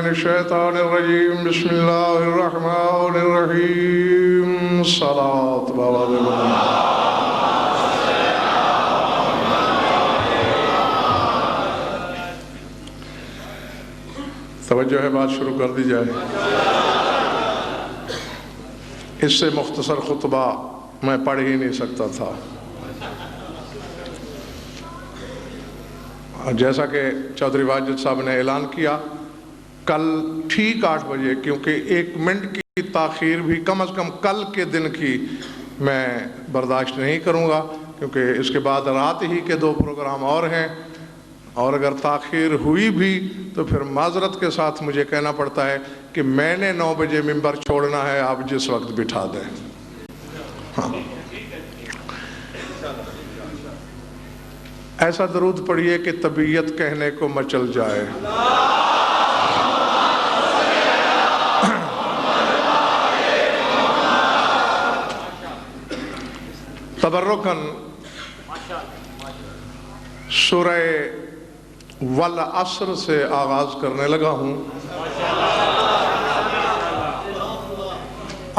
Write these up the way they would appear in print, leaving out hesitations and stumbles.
من الشیطان الرجیم بسم اللہ الرحمن الرحیم صلاۃ بابا توجہ ہے، بات شروع کر دی جائے۔ اس سے مختصر خطبہ میں پڑھ ہی نہیں سکتا تھا، جیسا کہ چودھری واجد صاحب نے اعلان کیا کل ٹھیک 8 بجے، کیونکہ 1 منٹ کی تاخیر بھی کم از کم کل کے دن کی میں برداشت نہیں کروں گا، کیونکہ اس کے بعد رات ہی کے 2 پروگرام اور ہیں، اور اگر تاخیر ہوئی بھی تو پھر معذرت کے ساتھ مجھے کہنا پڑتا ہے کہ میں نے 9 بجے ممبر چھوڑنا ہے، آپ جس وقت بٹھا دیں۔ ہاں، ایسا درود پڑھیے کہ طبیعت کہنے کو مچل جائے۔ تبرکن سورہ والعصر سے آغاز کرنے لگا ہوں۔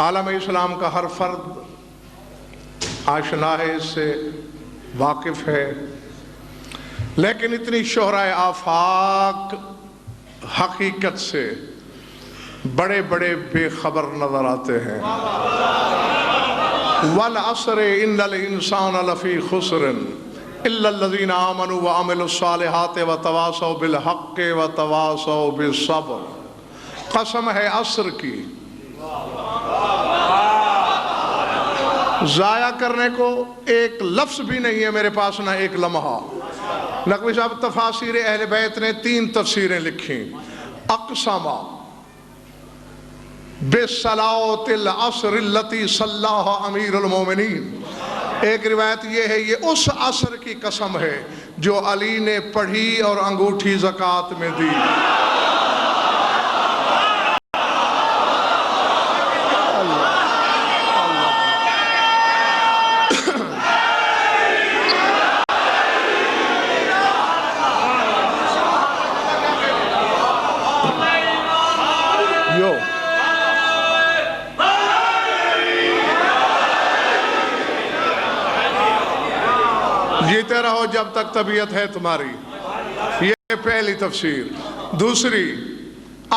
عالم اسلام کا ہر فرد آشنا ہے، اس سے واقف ہے، لیکن اتنی شہرائے آفاق حقیقت سے بڑے بڑے بے خبر نظر آتے ہیں۔ والعصر ان الانسان لفی خسر الا الذین آمنوا وعملوا الصالحات وتواصوا بالحق وتواصوا بالصبر۔ قسم ہے عصر کی، ضائع کرنے کو ایک لفظ بھی نہیں ہے میرے پاس، نہ ایک لمحہ۔ نقوی صاحب تفاسیر اہل بیت نے 3 تفسیریں لکھیں۔ اقسم بصلاۃ العصر التي صلاها امیر المومنین، ایک روایت یہ ہے یہ اس عصر کی قسم ہے جو علی نے پڑھی اور انگوٹھی زکوٰۃ میں دی۔ جیتے رہو جب تک طبیعت ہے تمہاری، یہ پہلی تفسیر۔ دوسری،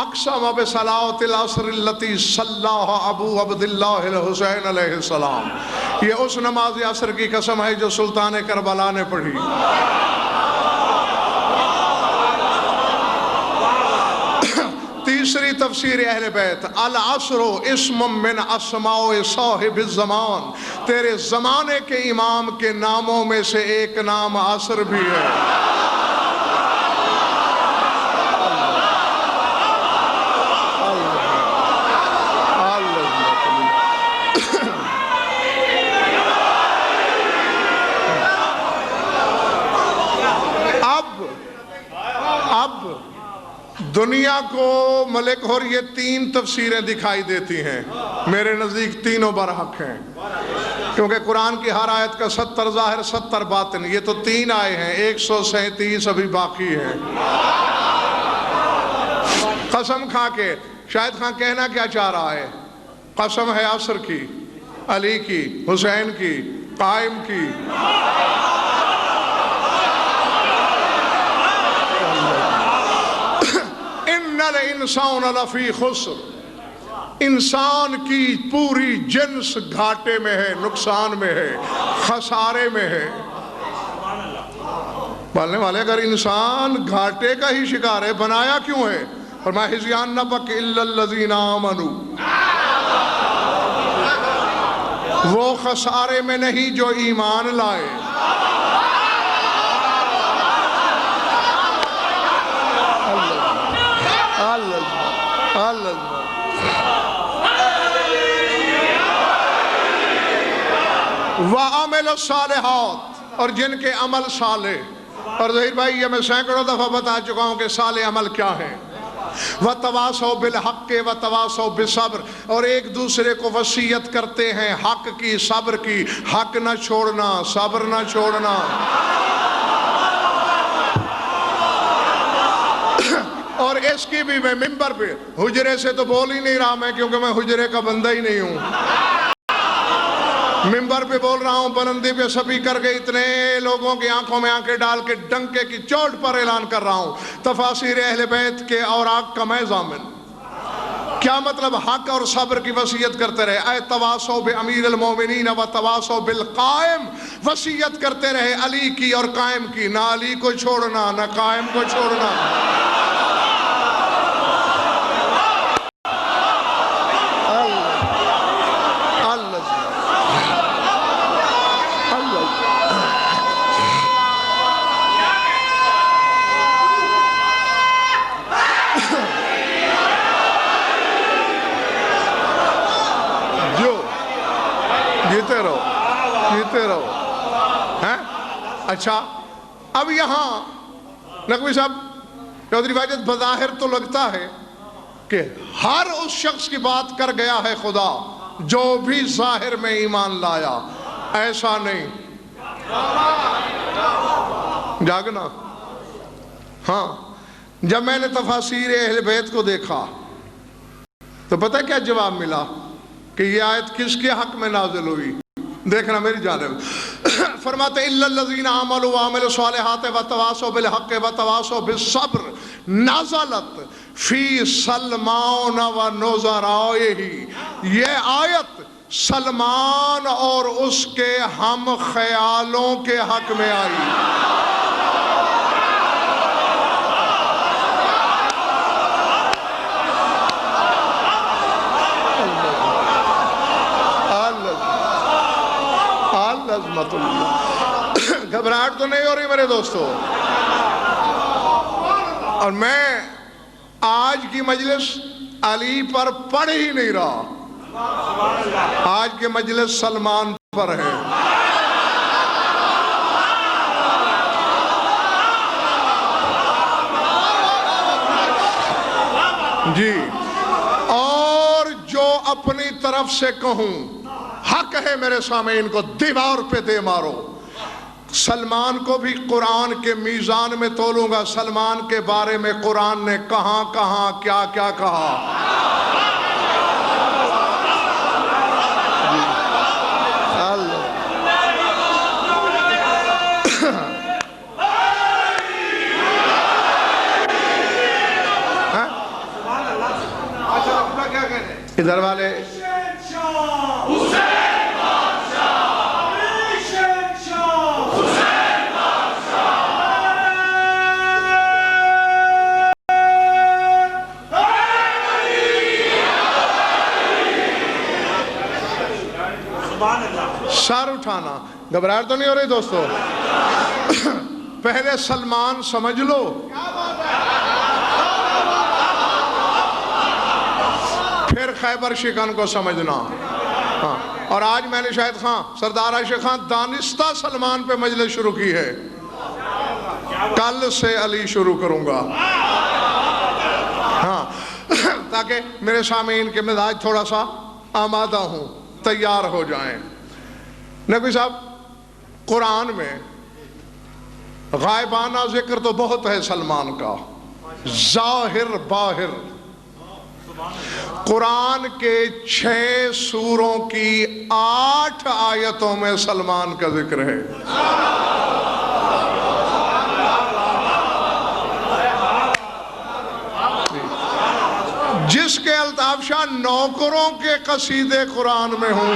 اقسم بصلاۃ العصر التي صلاها ابو عبداللہ الحسین علیہ السلام، یہ اس نماز عصر کی قسم ہے جو سلطان کربلا نے پڑھی۔ تیسری تفسیر اہل بیت، العصر اسم من اسماء صاحب الزمان، تیرے زمانے کے امام کے ناموں میں سے ایک نام عصر بھی ہے۔ اب دنیا کو ملک اور یہ 3 تفسیریں دکھائی دیتی ہیں، میرے نزدیک تینوں برحق ہیں، کیونکہ قرآن کی ہر آیت کا 70 ظاہر 70 باطن، یہ تو 3 آئے ہیں، 137 ابھی باقی ہیں۔ قسم کھا کے شاہد خان کہنا کیا چاہ رہا ہے؟ قسم ہے عصر کی، علی کی، حسین کی، قائم کی۔ ان الانسان لفی خسر، انسان کی پوری جنس گھاٹے میں ہے، نقصان میں ہے، خسارے میں ہے۔ بولنے والے اگر انسان گھاٹے کا ہی شکار ہے، بنایا کیوں ہے؟ فرمایا حزیان نبک الا الذین آمنوا، وہ خسارے میں نہیں جو ایمان لائے۔ وَعَمِلَ الصَّالِحَاتِ، اور جن کے عمل صالح، اور ظہیر بھائی یہ میں سینکڑوں دفعہ بتا چکا ہوں کہ صالح عمل کیا ہے۔ وَتَوَاصَوْا بِالْحَقِّ وَتَوَاصَوْا بِالصَّبْرِ، اور ایک دوسرے کو وصیت کرتے ہیں حق کی، صبر کی، حق نہ چھوڑنا، صبر نہ چھوڑنا۔ اور اس کی بھی میں ممبر پہ حجرے سے تو بول ہی نہیں رہا میں، کیونکہ میں حجرے کا بندہ ہی نہیں ہوں، ممبر پہ بول رہا ہوں، بلندی پہ سپیکر کے اتنے لوگوں کی آنکھوں میں آنکھیں ڈال کے ڈنکے کی چوٹ پر اعلان کر رہا ہوں، تفاسیر اہل بیت کے اوراق کا میں ضامن۔ کیا مطلب؟ حق اور صبر کی وصیت کرتے رہے، اے تواصو بامیر المومنین و تواصو بالقائم، وصیت کرتے رہے علی کی اور قائم کی، نہ علی کو چھوڑنا نہ قائم کو چھوڑنا۔ جیتے رہو ہیں؟ اچھا اب یہاں نقوی صاحب چودھری واجد بظاہر تو لگتا ہے کہ ہر اس شخص کی بات کر گیا ہے خدا جو بھی ظاہر میں ایمان لایا، ایسا نہیں۔ جاگنا۔ ہاں جب میں نے تفاسیر اہل بیت کو دیکھا تو پتہ کیا جواب ملا کہ یہ آیت کس کے حق میں نازل ہوئی؟ دیکھنا میری جانب، فرماتے اِلَّا الَّذِينَ آمَنُوا وَعَمِلُوا الصَّالِحَاتِ وَتَوَاصَوْا بِالْحَقِّ وَتَوَاصَوْا بِالصَّبْرِ نَزَلَتْ فِي سلمان وَنُزَرَائِهِ۔ یہ آیت سلمان اور اس کے ہم خیالوں کے حق میں آئی۔ عظمت اللہ۔ گھبراہٹ تو نہیں ہو رہی میرے دوستو؟ اور میں آج کی مجلس علی پر پڑھ ہی نہیں رہا، آج کی مجلس سلمان پر ہے۔ جی، اور جو اپنی طرف سے کہوں حق ہے میرے سامعین کو دیوار پہ دے مارو۔ سلمان کو بھی قرآن کے میزان میں تولوں گا، سلمان کے بارے میں قرآن نے کہاں کہاں کیا کیا کہا۔ ادھر والے سر اٹھانا، گھبراہٹ تو نہیں ہو رہی دوستو؟ پہلے سلمان سمجھ لو، پھر خیبر شکن کو سمجھنا۔ ہاں، اور آج میں نے شاہد خان سردار عاشق خان دانستہ سلمان پہ مجلس شروع کی ہے، کل سے علی شروع کروں گا۔ ہاں، تاکہ میرے سامعین کے مزاج تھوڑا سا آمادہ ہوں، تیار ہو جائیں۔ نبی صاحب قرآن میں غائبانہ ذکر تو بہت ہے سلمان کا، ظاہر باہر۔ قرآن کے 6 سوروں کی 8 آیتوں میں سلمان کا ذکر ہے۔ جس کے الطاف شاہ نوکروں کے قصیدے قرآن میں ہوں۔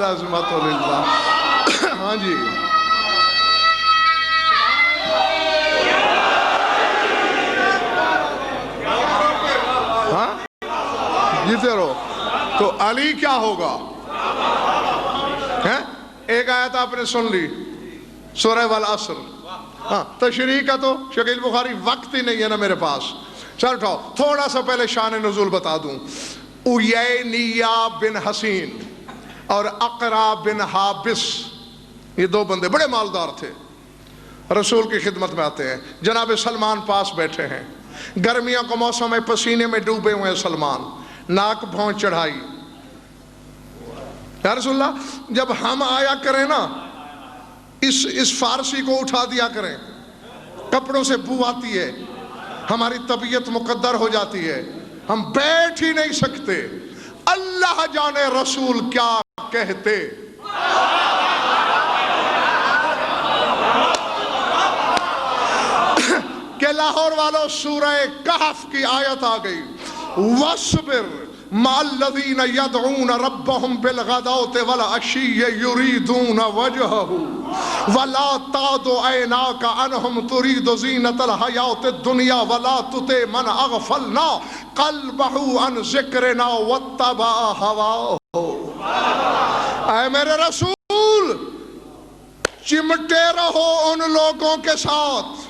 عظمت للہ۔ ہاں جی، ہاں جیتے رہو۔ تو علی کیا ہوگا؟ ایک آیت آپ نے سن لی، سورہ والعصر۔ ہاں، تشریح کا تو شکیل بخاری وقت ہی نہیں ہے نا میرے پاس۔ چل اٹھاؤ، تھوڑا سا پہلے شان نزول بتا دوں۔ اویینیہ بن حسین اور اقرا بن حابس، یہ 2 بندے بڑے مالدار تھے، رسول کی خدمت میں آتے ہیں۔ جناب سلمان پاس بیٹھے ہیں، گرمیوں کا موسم ہے، پسینے میں ڈوبے ہوئے ہیں سلمان، ناک بھون چڑھائی یا رسول اللہ جب ہم آیا کریں نا اس فارسی کو اٹھا دیا کریں، کپڑوں سے بو آتی ہے، ہماری طبیعت مقدر ہو جاتی ہے، ہم بیٹھ ہی نہیں سکتے۔ اللہ جانے رسول کیا کہتے۔ کہ لاہور والوں سورہ کہف کی آیت آ گئی، وَاصْبِرْ مَعَ الَّذِينَ يَدْعُونَ رَبَّهُمْ بِالْغَدَاوْتِ وَالْعَشِيِّ يُرِيدُونَ وَجْهَهُ وَلَا تَعْدُ عَيْنَاكَ عَنْهُمْ تُرِيدُ زِينَةَ الْحَيَاةِ الدُّنْيَا وَلَا تُطِعْ مَنْ أَغْفَلْنَا قَلْبَهُ عَنْ ذِكْرِنَا وَاتَّبَعَ هَوَاهُ۔ اے میرے رسول چمٹے رہو ان لوگوں کے ساتھ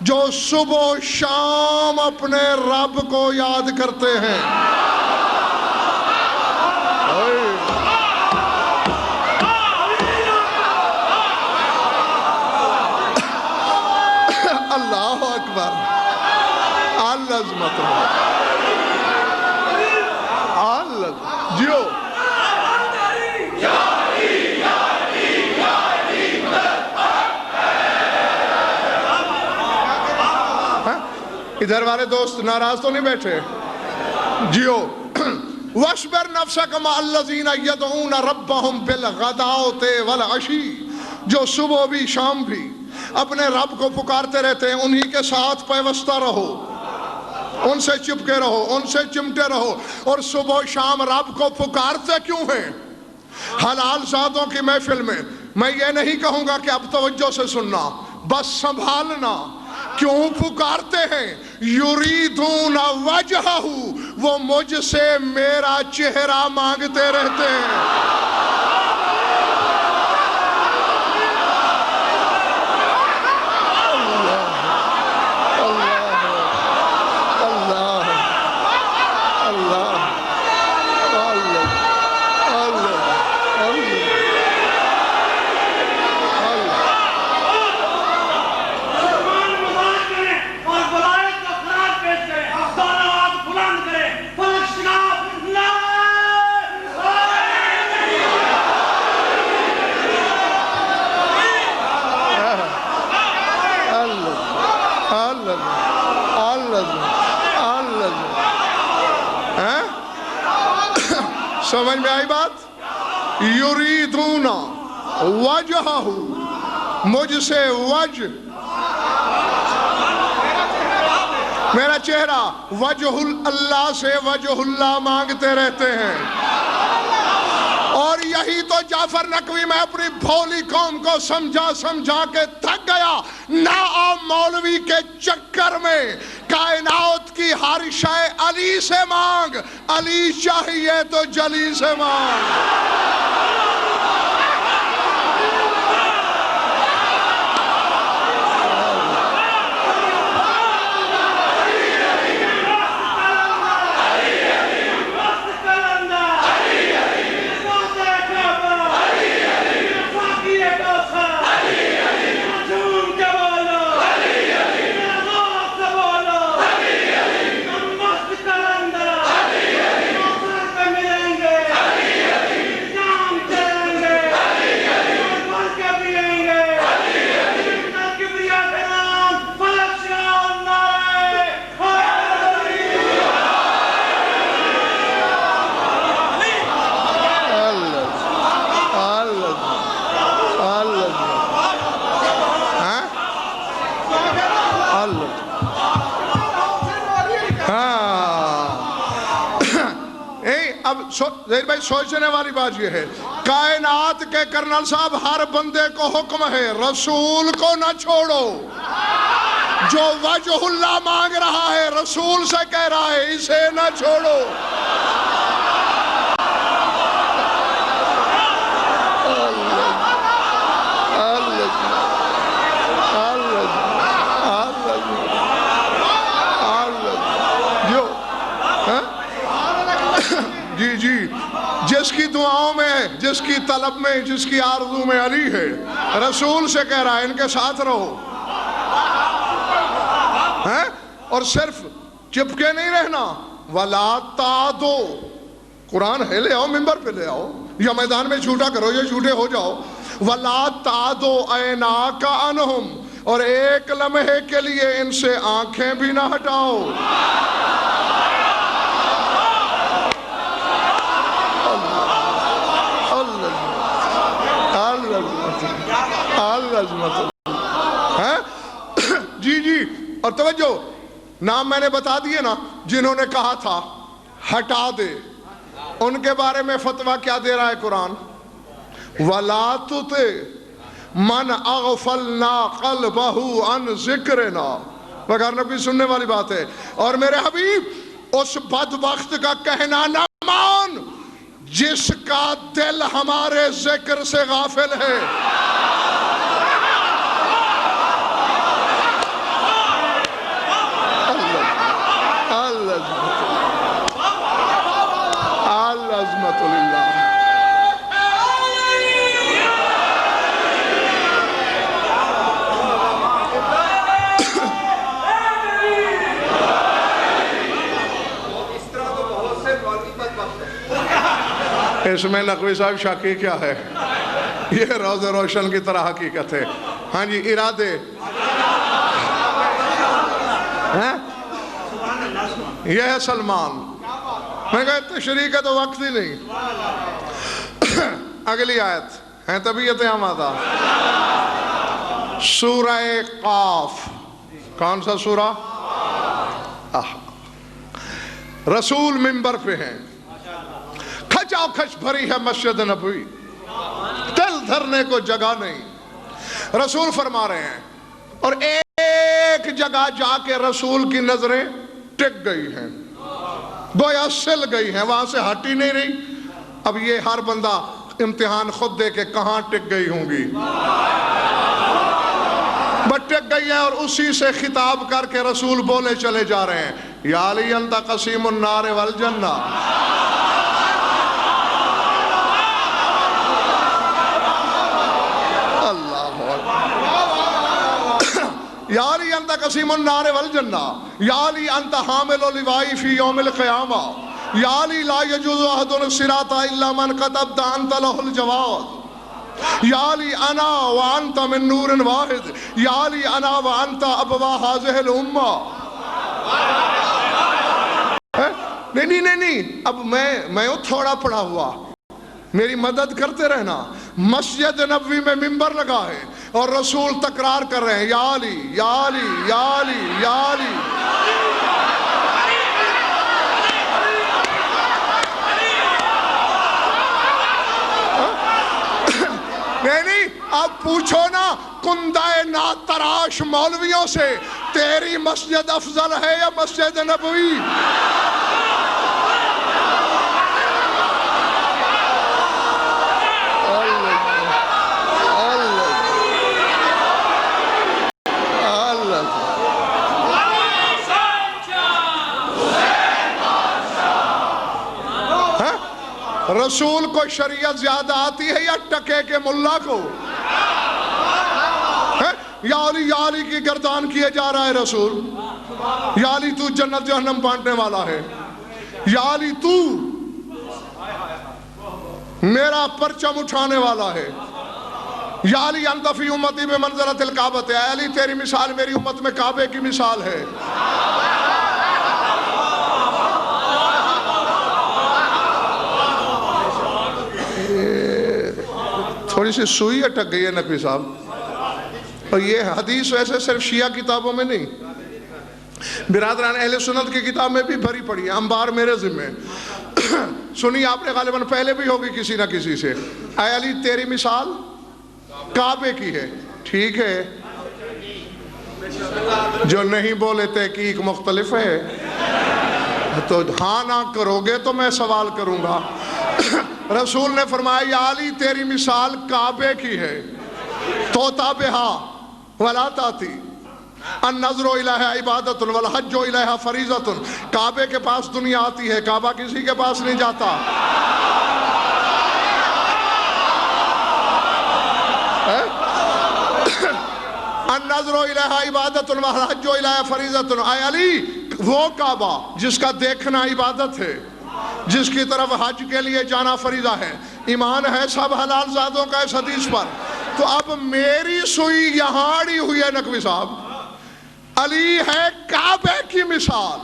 جو صبح و شام اپنے رب کو یاد کرتے ہیں۔ اللہ اکبر، العظمت جیو ادھر والے دوست ناراض تو نہیں بیٹھے؟ جیو وَاصْبِرْ نَفْسَكَ مَعَ الَّذِينَ يَدْعُونَ رَبَّهُمْ بِالْغَدَاوْتِ وَالْعَشِيِّ، جو صبح بھی شام بھی اپنے رب کو پکارتے رہتے ہیں، انہی کے ساتھ پیوستہ رہو، ان سے چپکے رہو، ان سے چمٹے رہو۔ اور صبح و شام رب کو پکارتے کیوں ہیں؟ حلال زادوں کی محفل میں یہ نہیں کہوں گا کہ اب توجہ سے سننا، بس سنبھالنا۔ کیوں پکارتے ہیں؟ یریدون وجہہ، وہ مجھ سے میرا چہرہ مانگتے رہتے ہیں۔ سمجھ میں آئی بات؟ یریدون وجہہ، مجھ سے وجہ میرا چہرہ، وجہ اللہ سے وجہ اللہ مانگتے رہتے ہیں۔ اور یہی تو جعفر نقوی میں اپنی بھولی قوم کو سمجھا کے تھک گیا۔ نہ آ مولوی کے چکر میں، کائنات کی ہر شے علی سے مانگ، علی چاہیے تو جلی سے مانگ۔ زہیر بھائی سوچنے والی بات یہ ہے، کائنات کے کرنل صاحب ہر بندے کو حکم ہے رسول کو نہ چھوڑو۔ جو وجہ اللہ مانگ رہا ہے رسول سے کہہ رہا ہے اسے نہ چھوڑو۔ جی جس کی دعاؤں میں، جس کی طلب میں، جس کی آرزو میں علی ہے، رسول سے کہہ رہا ہے ان کے ساتھ رہو۔ اور صرف چپکے نہیں رہنا، وَلَا تَعْدُوا، قرآن ہے لے آؤ، منبر پہ لے آؤ۔ یا میدان میں جھوٹا کرو یا جھوٹے ہو جاؤ. وَلَا تَعْدُ عَيْنَاكَ عَنْهُمْ، اور ایک لمحے کے لیے ان سے آنکھیں بھی نہ ہٹاؤ. جی اور توجہ، نام میں نے بتا دیے نا جنہوں نے کہا تھا ہٹا دے، ان کے بارے میں فتویٰ کیا دے رہا ہے قرآن؟ وَلَا تُطِعْ مَنْ أَغْفَلْنَا قَلْبَهُ عَنْ ذِكْرِنَا، بغیر نبی سننے والی بات ہے. اور میرے حبیب اس بدبخت کا کہنا نہ مان جس کا دل ہمارے ذکر سے غافل ہے. العظمت للہ. اس میں نقوی صاحب شاکی کیا ہے؟ یہ روز روشن کی طرح حقیقت ہے. ہاں جی، ارادے یہ ہے سلمان. میں کہا تشریح کا تو وقت ہی نہیں. اگلی آیت ہے طبیعت آمادہ، سورہ قاف. کون سا سورہ؟ رسول منبر پہ ہیں، کھچا کھچ بھری ہے مسجد نبوی، دل دھرنے کو جگہ نہیں. رسول فرما رہے ہیں اور ایک جگہ جا کے رسول کی نظریں ٹک گئی ہیں، گویا سل گئی ہیں، وہاں سے ہٹ ہی نہیں رہی. اب یہ ہر بندہ امتحان خود دے کے کہاں ٹک گئی ہوں گی، بٹ ٹک گئی ہیں. اور اسی سے خطاب کر کے رسول بولے چلے جا رہے ہیں، یا علی انت قسیم النار والجنہ. یا علی انت قسیم النار والجنہ، یا علی انت حامل لوائی فی یوم القیامہ، یا علی لا یجوز احد الصراط الا من قد ابدى انت له الجواد، یا علی انا وانت من نور واحد، یا علی انا وانت ابوا هذه الامہ. نہیں اب میں تھوڑا پڑھا ہوا، میری مدد کرتے رہنا. مسجد نبوی میں منبر لگا ہے اور رسول تکرار کر رہے ہیں، یا علی یا علی یا علی یا علی. نہیں اب پوچھو نا کندہ نعت تراش مولویوں سے، تیری مسجد افضل ہے یا مسجد نبوی؟ رسول کو شریعت زیادہ آتی ہے یا ٹکے کے ملا کو؟ یا علی کی گردان کیے جا رہا ہے رسول. یا علی تو جنت جہنم بانٹنے والا ہے، یا علی تو میرا پرچم اٹھانے والا ہے، یا علی انت فی امتی بمنزلۃ الکعبۃ. اے علی تیری مثال میری امت میں کعبے کی مثال ہے. تھوڑی سی سوئی اٹک گئی ہے نقوی صاحب. اور یہ حدیث ویسے صرف شیعہ کتابوں میں نہیں، برادران اہل سنت کی کتاب میں بھی بھری پڑی ہے. انبار میرے ذمہ سنی آپ نے غالباً پہلے بھی ہوگی کسی نہ کسی سے. اے علی تیری مثال کعبے کی ہے. ٹھیک ہے، جو نہیں بولے تحقیق مختلف ہے، تو ہاں نہ کرو گے تو میں سوال کروں گا. رسول نے فرمایا یا علی تیری مثال کعبے کی ہے، توتا بہا ولا تاتی، النظر الیہ عبادت والحج الیہ فریضۃ. کعبے کے پاس دنیا آتی ہے، کعبہ کسی کے پاس نہیں جاتا. النظر الیہ عبادت والحج الیہ فریضۃ. اے علی وہ کعبہ جس کا دیکھنا عبادت ہے، جس کی طرف حج کے لیے جانا فریضہ ہے، ایمان ہے سب حلال زادوں کا اس حدیث پر۔ تو اب میری سوئی یہاں اڑی ہوئی ہے نقوی صاحب، علی ہے کعبے کی مثال،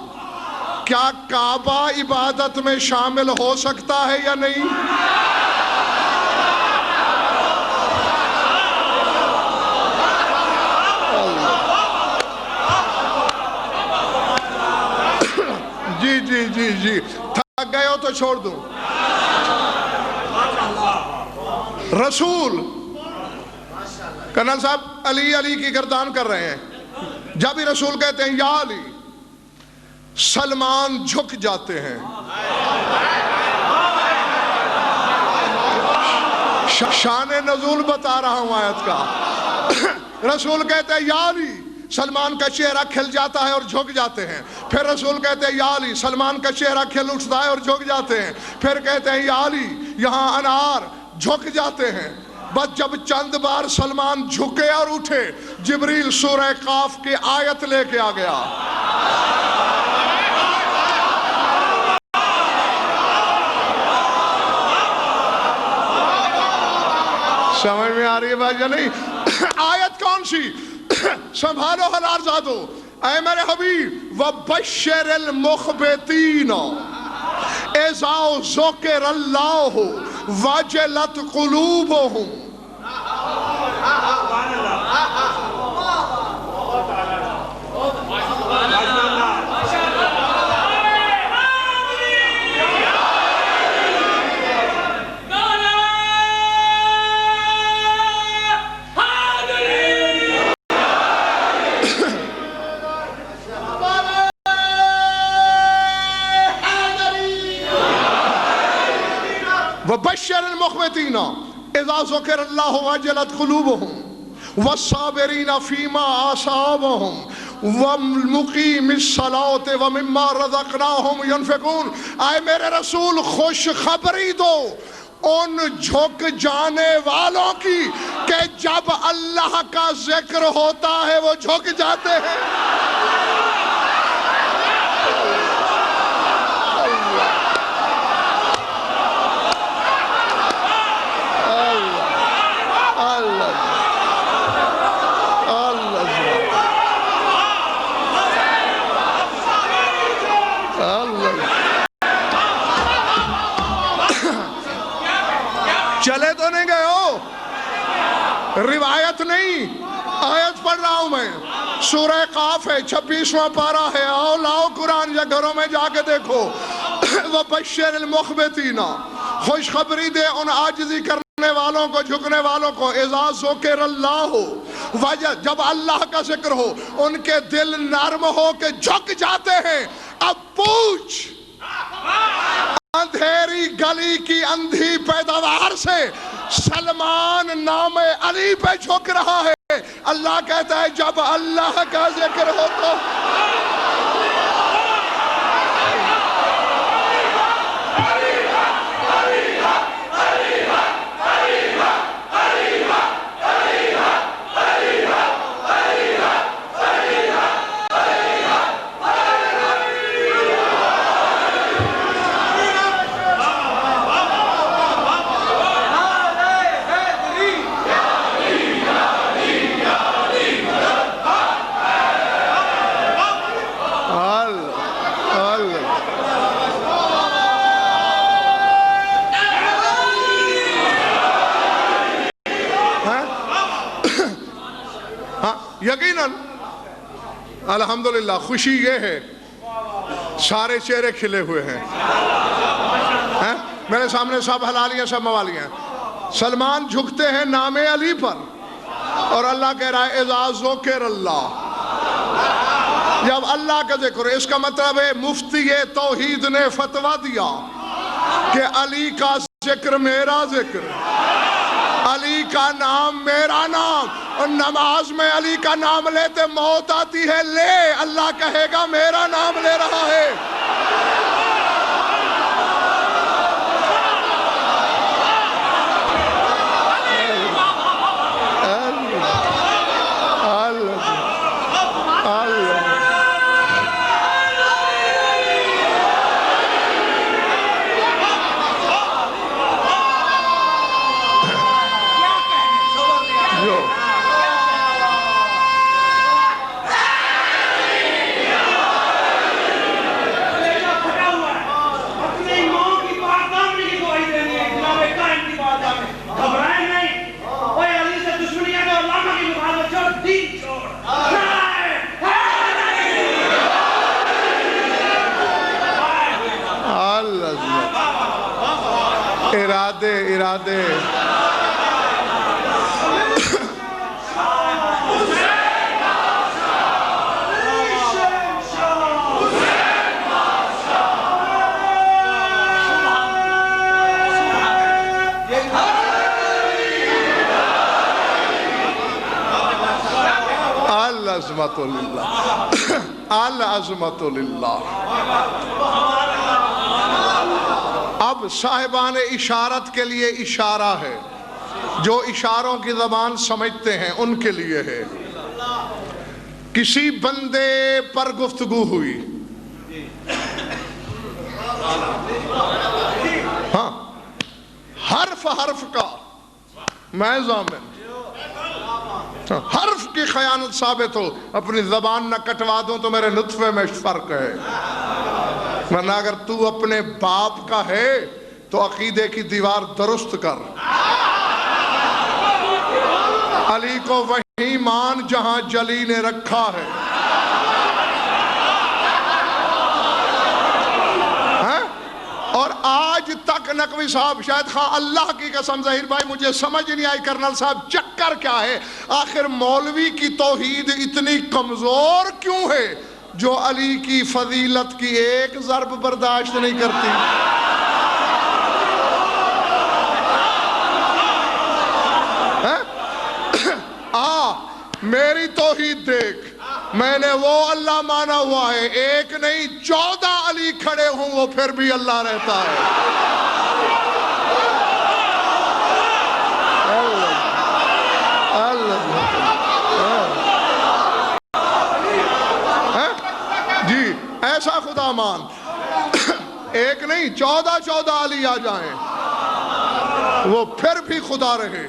کیا کعبہ عبادت میں شامل ہو سکتا ہے یا نہیں؟ جی تھک گئے ہو تو چھوڑ دوں۔ رسول کرنل صاحب علی علی کی گردان کر رہے ہیں، جب ہی رسول کہتے ہیں یا علی، سلمان جھک جاتے ہیں۔ شان نزول بتا رہا ہوں آیت کا۔ رسول کہتے ہیں یا علی، سلمان کا چہرہ کھل جاتا ہے اور جھک جاتے ہیں۔ پھر رسول کہتے ہیں یا علی، سلمان کا چہرہ کھل اٹھتا ہے اور جھک جاتے ہیں۔ پھر کہتے ہیں یا علی، یہاں انار جھک جاتے ہیں۔ بس جب چند بار سلمان جھکے اور اٹھے، جبریل سورہ قاف کی آیت لے کے آ گیا۔ سمجھ میں آ رہی ہے بات یا نہیں؟ آیت کون سی؟ سنبھالو حلال زادو، اے میرے حبیب، وَبَشِّرِ الْمُخْبِتِينَ اِذَا ذُكِرَ اللَّهُ وَجِلَتْ قُلُوبُهُمْ۔ وَبَشِّرِ الْمُخْبِتِينَ اِذَا ذُكِرَ اللَّهُ وَجِلَتْ قُلُوبُهُمْ وَالصَّابِرِينَ فِي مَا أَصَابَهُمْ وَالْمُقِيمِ الصَّلَاةِ وَمِمَّا رَزَقْنَاهُمْ يُنْفِقُونَ۔ اے میرے رسول خوش خبری دو ان جھک جانے والوں کی کہ جب اللہ کا ذکر ہوتا ہے وہ جھک جاتے ہیں۔ چلے تو نہیں گئے ہو؟ روایت نہیں، آیت پڑھ رہا ہوں میں، سورہ قاف ہے، 26واں پارہ ہے۔ آؤ لاؤ قرآن یا گھروں میں جا کے دیکھو۔ وَبَشِّرِ الْمُخْبِتِينَ، خوشخبری دے ان عاجزی کرنے والوں کو، جھکنے والوں کو۔ اِذَا ذُكِرَ اللَّهُ، جب اللہ کا ذکر ہو ان کے دل نرم ہو کے جھک جاتے ہیں۔ اب پوچھ، اندھیری گلی کی اندھی پیداوار سے سلمان نام علی پہ جھک رہا ہے۔ اللہ کہتا ہے جب اللہ کا ذکر ہو تو یقیناً الحمدللہ خوشی یہ ہے سارے چہرے کھلے ہوئے ہیں۔ میرے سامنے سب حلالیاں سب موالیاں۔ سلمان جھکتے ہیں نام علی پر اور اللہ کہہ رہا ہے اذا ذکر اللہ، جب اللہ کا ذکر۔ اس کا مطلب ہے مفتی توحید نے فتویٰ دیا کہ علی کا ذکر میرا ذکر، علی کا نام میرا نام۔ اور نماز میں علی کا نام لیتے موت آتی ہے، لے، اللہ کہے گا میرا نام لے رہا ہے۔ ارادے العظمت للہ العظمت للہ۔ اب صاحبان اشارت کے لیے اشارہ ہے، جو اشاروں کی زبان سمجھتے ہیں ان کے لیے ہے۔ کسی بندے پر گفتگو ہوئی، ہاں، حرف حرف کا میں ضامن، حرف کی خیانت ثابت ہو، اپنی زبان نہ کٹوا دوں تو میرے نطفے میں فرق ہے، ورنہ اگر تو اپنے باپ کا ہے تو عقیدے کی دیوار درست کر، علی کو وہیں مان جہاں جلی نے رکھا ہے۔ اور آج تک نقوی صاحب شاید خواہ اللہ کی قسم ظہیر بھائی مجھے سمجھ نہیں آئی کرنل صاحب چکر کیا ہے، آخر مولوی کی توحید اتنی کمزور کیوں ہے جو علی کی فضیلت کی ایک ضرب برداشت نہیں کرتی؟ میری توحید دیکھ، میں نے وہ اللہ مانا ہوا ہے، ایک نہیں 14 علی کھڑے ہوں وہ پھر بھی اللہ رہتا ہے۔ جی ایسا خدا مان، ایک نہیں 14 علی آ جائیں وہ پھر بھی خدا رہے،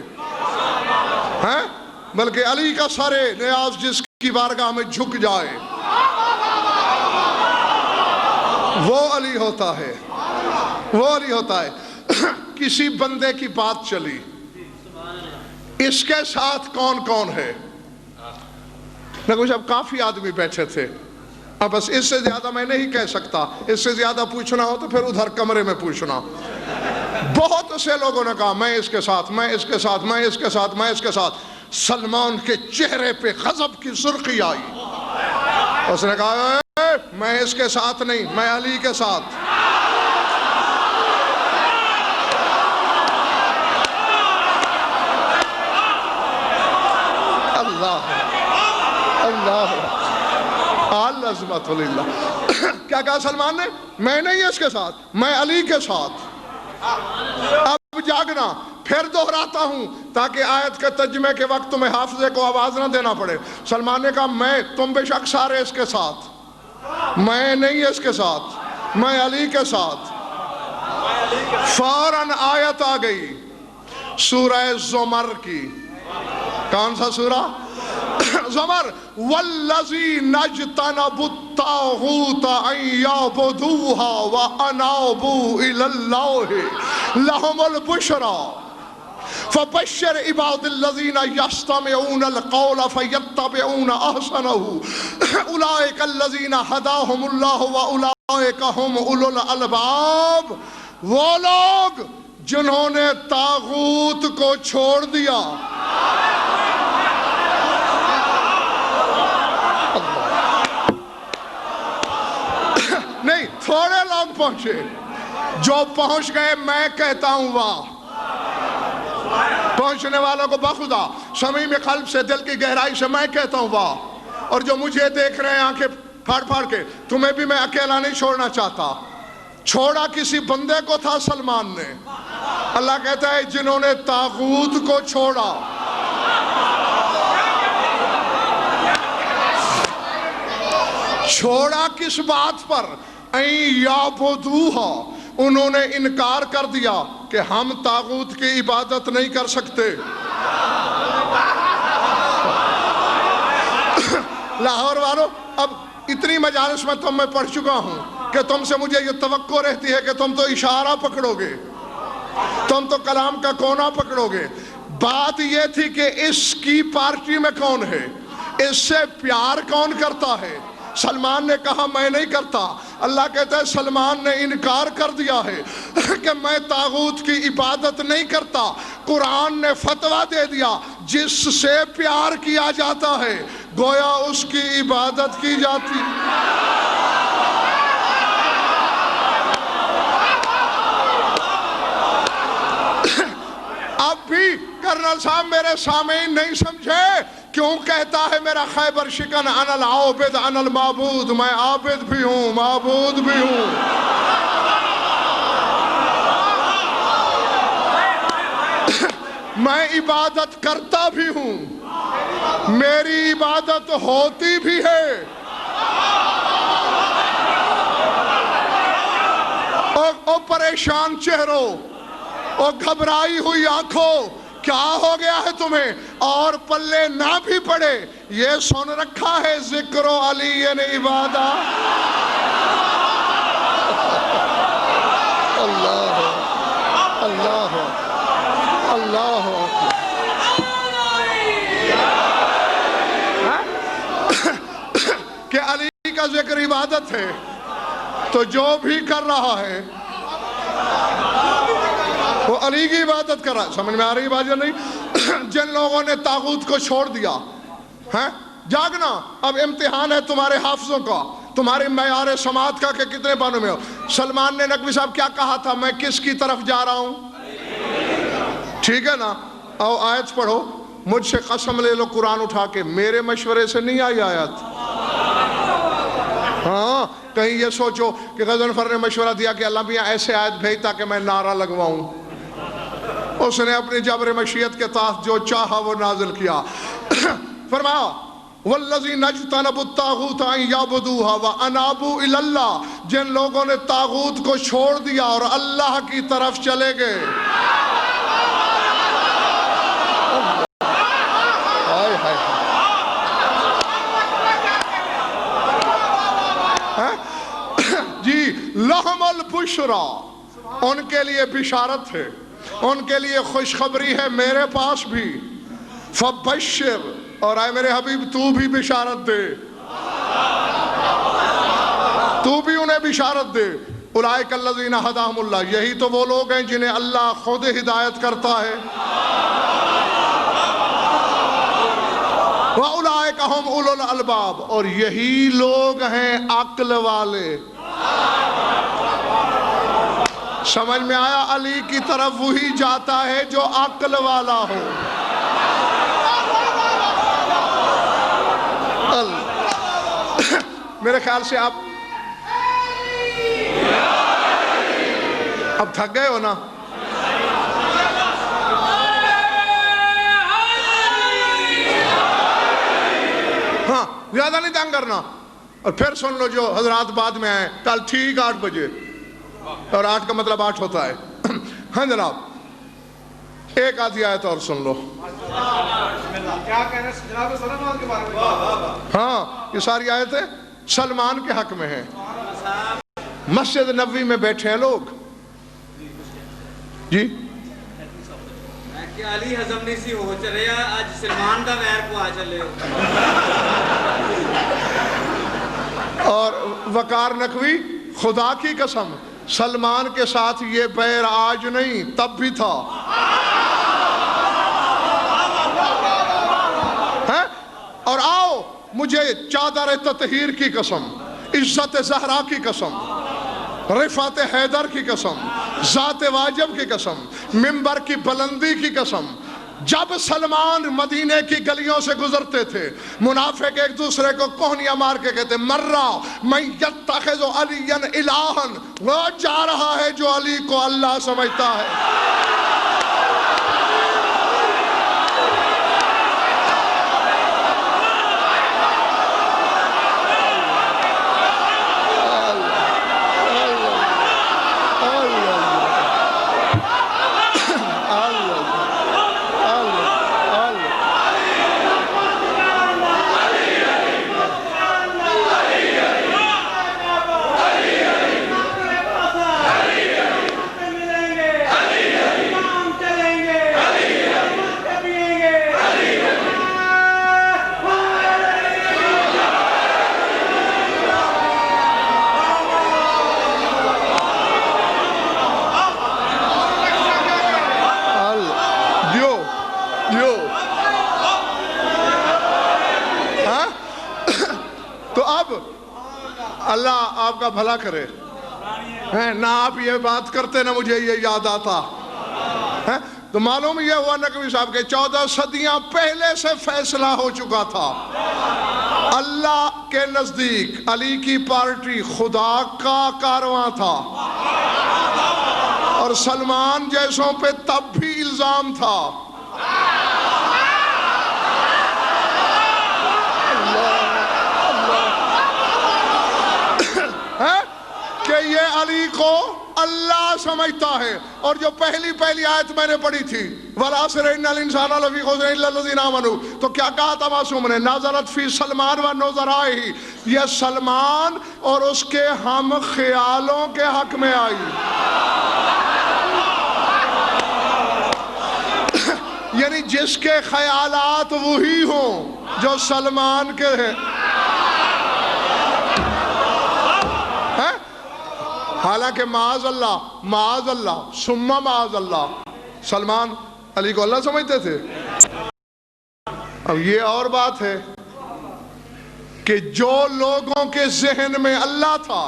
بلکہ علی کا سر نیاز جس کی بارگاہ میں جھک جائے وہ علی ہوتا ہے، وہ علی ہوتا ہے۔ کسی بندے کی بات چلی، اس کے ساتھ کون کون ہے؟ میں کچھ اب کافی آدمی بیٹھے تھے، اب بس اس سے زیادہ میں نہیں کہہ سکتا، اس سے زیادہ پوچھنا ہو تو پھر ادھر کمرے میں پوچھنا۔ بہت سے لوگوں نے کہا میں اس کے ساتھ، میں اس کے ساتھ، میں اس کے ساتھ، میں اس کے ساتھ۔ سلمان کے چہرے پہ غضب کی سرخی آئی، اس نے کہا میں اس کے ساتھ نہیں، میں علی کے ساتھ۔ اللہ اللہ العظمت للہ۔ کیا کہا سلمان نے؟ میں نہیں اس کے ساتھ، میں علی کے ساتھ۔ اب جاگنا، پھر دہراتا ہوں تاکہ آیت کے ترجمے کے وقت تمہیں حافظے کو آواز نہ دینا پڑے۔ سلمان نے کہا میں، تم بے شک سارے اس کے ساتھ، میں نہیں اس کے ساتھ، میں علی کے ساتھ۔ فوراً آیت آ گئی سورہ زمر کی۔ کون سا سورہ؟ زمر۔ وَالَّذِينَ اجْتَنَبُوا الطَّاغُوتَ أَن يَعْبُدُوهَا وَأَنَابُوا إِلَى اللَّهِ لَهُمُ الْبُشْرَى فَبَشِّرْ عِبَادِ الَّذِينَ يَسْتَمِعُونَ الْقَوْلَ فَيَتَّبِعُونَ أَحْسَنَهُ أُولَئِكَ الَّذِينَ هَدَاهُمُ اللَّهُ وَأُولَئِكَ هُمْ أُولُو الْأَلْبَابِ۔ وہ لوگ جنہوں نے طاغوت کو چھوڑ دیا، نہیں تھوڑے لوگ پہنچے، جو پہنچ گئے میں کہتا ہوں واہ، پہنچنے والوں کو بخدا صمیم قلب سے، دل کی گہرائی سے میں کہتا ہوں واہ۔ اور جو مجھے دیکھ رہے ہیں آنکھیں پھاڑ پھاڑ کے، تمہیں بھی میں اکیلا نہیں چھوڑنا چاہتا۔ چھوڑا کسی بندے کو تھا سلمان نے، اللہ کہتا ہے جنہوں نے طاغوت کو چھوڑا، چھوڑا کس بات پر؟ این یعبدوہا، انہوں نے انکار کر دیا کہ ہم طاغوت کی عبادت نہیں کر سکتے۔ لاہور والوں، اب اتنی مجالس میں تم میں پڑھ چکا ہوں کہ تم سے مجھے یہ توقع رہتی ہے کہ تم تو اشارہ پکڑو گے، تم تو کلام کا کونا پکڑو گے۔ بات یہ تھی کہ اس کی پارٹی میں کون ہے، اس سے پیار کون کرتا ہے، سلمان نے کہا میں نہیں کرتا. اللہ کہتا ہے سلمان نے انکار کر دیا ہے کہ میں طاغوت کی عبادت نہیں کرتا. قرآن نے فتویٰ دے دیا جس سے پیار کیا جاتا ہے گویا اس کی عبادت کی جاتی. اب بھی کرنل صاحب میرے سامعین نہیں سمجھے کیوں کہتا ہے میرا خیبر شکن انا العابد انا المعبود؟ میں عابد بھی ہوں معبود بھی ہوں. میں عبادت کرتا بھی ہوں, میری عبادت ہوتی بھی ہے. او پریشان چہروں, او گھبرائی ہوئی آنکھوں, کیا ہو گیا ہے تمہیں؟ اور پلے نہ بھی پڑے یہ سن رکھا ہے ذکر علی عبادہ. اللہ اللہ اللہ کہ علی کا ذکر عبادت ہے, تو جو بھی کر رہا ہے وہ علی کی عبادت کر رہا ہے. سمجھ میں آ رہی بات یا نہیں؟ جن لوگوں نے طاغوت کو چھوڑ دیا ہے, جاگنا اب امتحان ہے تمہارے حافظوں کا, تمہارے معیار سماعت کا کہ کتنے بانوں میں ہو. سلمان نے نقوی صاحب کیا کہا تھا؟ میں کس کی طرف جا رہا ہوں؟ ٹھیک ہے نا؟ آؤ آیت پڑھو, مجھ سے قسم لے لو قرآن اٹھا کے, میرے مشورے سے نہیں آئی آیت. ہاں کہیں یہ سوچو کہ غضنفر نے مشورہ دیا کہ اللہ میاں ایسے آیت بھیجتا کہ میں نعرہ لگواؤں. اس نے اپنی جبر مشیت کے تحت جو چاہا وہ نازل کیا. فرمایا والذین اجتنبوا الطاغوت ان یعبدوها وانابوا الی اللہ, جن لوگوں نے طاغوت کو چھوڑ دیا اور اللہ کی طرف چلے گئے. جی لہم البشرا, ان کے لیے بشارت ہے, ان کے لیے خوشخبری ہے میرے پاس بھی. فبشر, اور اے میرے حبیب تو بھی بشارت دے, تو بھی انہیں بشارت دے. اولئک الذین ھداھم اللہ, یہی تو وہ لوگ ہیں جنہیں اللہ خود ہدایت کرتا ہے. وَأُولَئِكَ هُمْ أُولُو الْأَلْبَابِ, اور یہی لوگ ہیں عقل والے. سمجھ میں آیا؟ علی کی طرف وہی جاتا ہے جو عقل والا ہو. میرے خیال سے آپ اب تھک گئے ہو نا؟ ہاں زیادہ نہیں تنگ کرنا. اور پھر سن لو جو حضرات بعد میں آئے, کل ٹھیک 8 بجے, اور 8 کا مطلب 8 ہوتا ہے. ہاں جناب, ایک آدھی آیت اور سن لو. ہاں یہ ساری آیتیں سلمان کے حق میں ہیں. مسجد نبوی میں بیٹھے ہیں لوگ جی, کہ علی ہضم نہیں سی ہو چلے آج سلمان کا ویر کو آ چلے. اور وقار نقوی, خدا کی قسم سلمان کے ساتھ یہ بیر آج نہیں تب بھی تھا. اور آؤ مجھے چادر تطہیر کی قسم, عزت زہرا کی قسم, رفعت حیدر کی قسم, ذات واجب کی قسم, منبر کی بلندی کی قسم, جب سلمان مدینے کی گلیوں سے گزرتے تھے منافق ایک دوسرے کو کوہنیاں مار کے کہتے مرہ من یتخذ علی الہا, وہ جا رہا ہے جو علی کو اللہ سمجھتا ہے. تو اب اللہ آپ کا بھلا کرے، نہ آپ یہ بات کرتے نہ مجھے یہ یاد آتا. تو معلوم یہ ہوا نقوی صاحب کے 14 صدیاں پہلے سے فیصلہ ہو چکا تھا. اللہ کے نزدیک علی کی پارٹی خدا کا کارواں تھا، اور سلمان جیسوں پہ تب بھی الزام تھا. کہ یہ علی کو اللہ سمجھتا ہے. اور جو پہلی آیت میں نے پڑھی تھی وَالْعَصْرِ إِنَّ الْإِنسَانَ لَفِي خُسْرٍ إِلَّا الَّذِينَ آمَنُوا، تو کیا کہا تھا معصوم نے؟ نَزَلَتْ فِي سلمان و نُظَرَائِهِ، یہ سلمان اور اس کے ہم خیالوں کے حق میں آئی. یعنی جس کے خیالات وہی ہوں جو سلمان کے ہیں. حالانکہ معاذ اللہ ثم معاذ اللہ سلمان علی کو اللہ سمجھتے تھے. اب یہ اور بات ہے کہ جو لوگوں کے ذہن میں اللہ تھا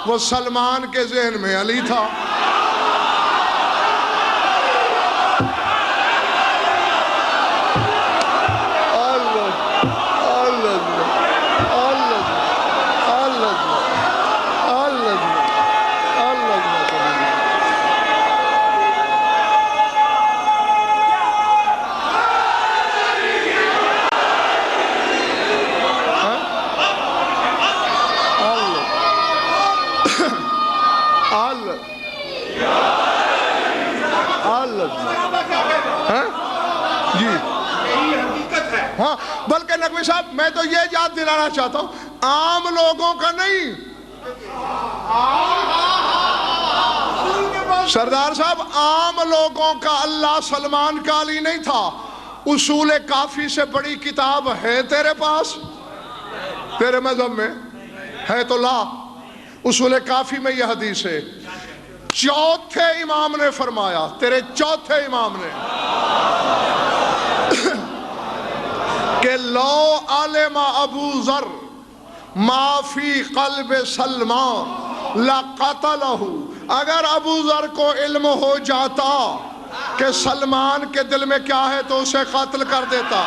وہ سلمان کے ذہن میں علی تھا. ہاں بلکہ نقوی صاحب میں تو یہ یاد دلانا چاہتا ہوں، عام لوگوں کا نہیں. سردار صاحب عام لوگوں کا اللہ سلمان کا علی نہیں تھا. اصول کافی سے بڑی کتاب ہے تیرے پاس؟ تیرے مذہب میں ہے تو لا. اصول کافی میں یہ حدیث ہے، چوتھے امام نے فرمایا، تیرے چوتھے امام نے، کہ لو علم ابو ذر ما فی قلب سلمان لقتلہ، اگر ابو ذر کو علم ہو جاتا کہ سلمان کے دل میں کیا ہے تو اسے قتل کر دیتا.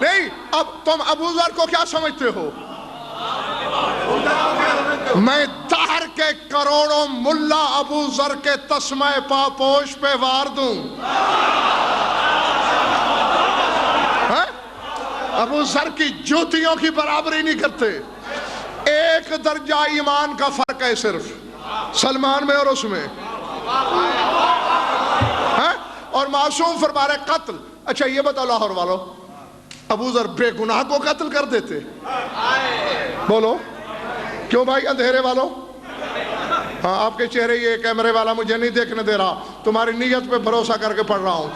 نہیں، اب تم ابو ذر کو کیا سمجھتے ہو؟ میں دہر کے کروڑوں ملا ابو ذر کے تسمہ پاپوش پہ وار دوں. ابو ذر کی جوتیوں کی برابری نہیں کرتے. ایک درجہ ایمان کا فرق ہے صرف سلمان میں اور اس میں. اور معصوم فرما رہے قتل. اچھا یہ بتاؤ لاہور والو، ابو ذر بے گناہ کو قتل کر دیتے؟ بولو کیوں بھائی اندھیرے والو؟ ہاں آپ کے چہرے، یہ کیمرے والا مجھے نہیں دیکھنے دے رہا، تمہاری نیت پہ بھروسہ کر کے پڑھ رہا ہوں.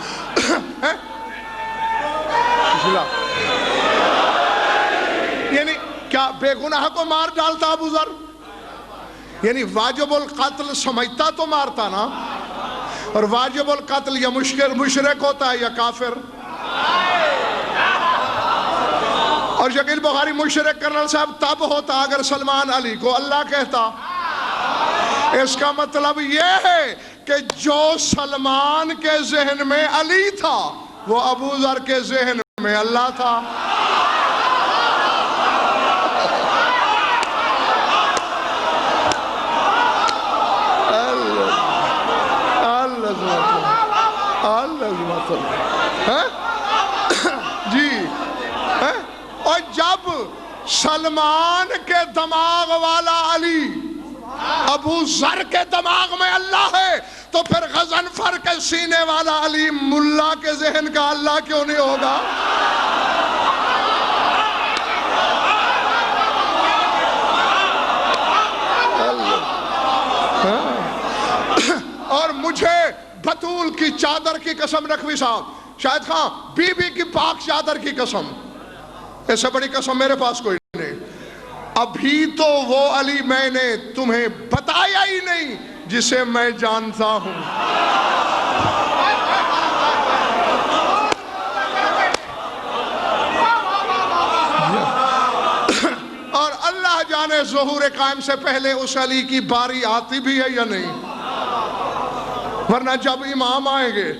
یعنی کیا بے گناہ کو مار ڈالتا ابو ذر؟ یعنی واجب القتل سمجھتا تو مارتا نا. اور واجب القتل یا مشرک ہوتا ہے یا کافر. اور شکیل بخاری مشرک کرنل صاحب تب ہوتا اگر سلمان علی کو اللہ کہتا. اس کا مطلب یہ ہے کہ جو سلمان کے ذہن میں علی تھا وہ ابو ذر کے ذہن میں اللہ تھا. جی. اور جب سلمان کے دماغ والا علی ابو ذر کے دماغ میں اللہ ہے تو پھر غضنفر کے سینے والا علی ملا کے ذہن کا اللہ کیوں نہیں ہوگا؟ اور مجھے بطول کی چادر کی قسم نقوی صاحب، شاہد خان بی بی کی پاک چادر کی قسم، اس سے بڑی قسم میرے پاس کوئی نہیں. ابھی تو وہ علی میں نے تمہیں بتایا ہی نہیں جسے میں جانتا ہوں. اور اللہ جانے ظہور قائم سے پہلے اس علی کی باری آتی بھی ہے یا نہیں. ورنہ جب امام آئیں گے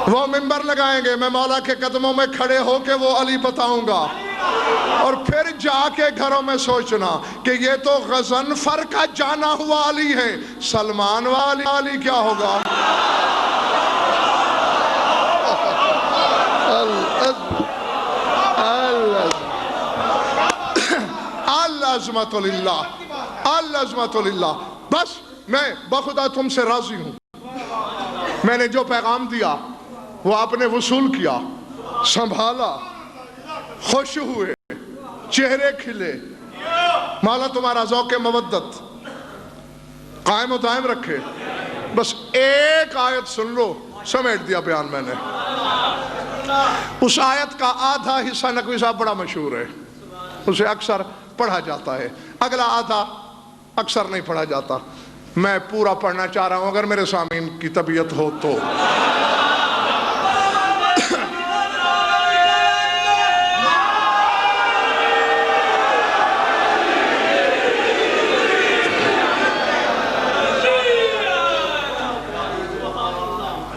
وہ منبر لگائیں گے, میں مولا کے قدموں میں کھڑے ہو کے وہ علی بتاؤں گا, اور پھر جا کے گھروں میں سوچنا کہ یہ تو غضنفر کا جانا ہوا علی ہے, سلمان والی علی کیا ہوگا. العظمت للہ, العظمت للہ. بس میں بخدا تم سے راضی ہوں. میں نے جو پیغام دیا وہ آپ نے وصول کیا, سنبھالا, خوش ہوئے, چہرے کھلے. مولا تمہارا ذوق مودت قائم و دائم رکھے. بس ایک آیت سن لو, سمیٹ دیا بیان میں نے. اس آیت کا آدھا حصہ نقوی صاحب بڑا مشہور ہے, اسے اکثر پڑھا جاتا ہے, اگلا آدھا اکثر نہیں پڑھا جاتا. میں پورا پڑھنا چاہ رہا ہوں اگر میرے سامعین کی طبیعت ہو تو.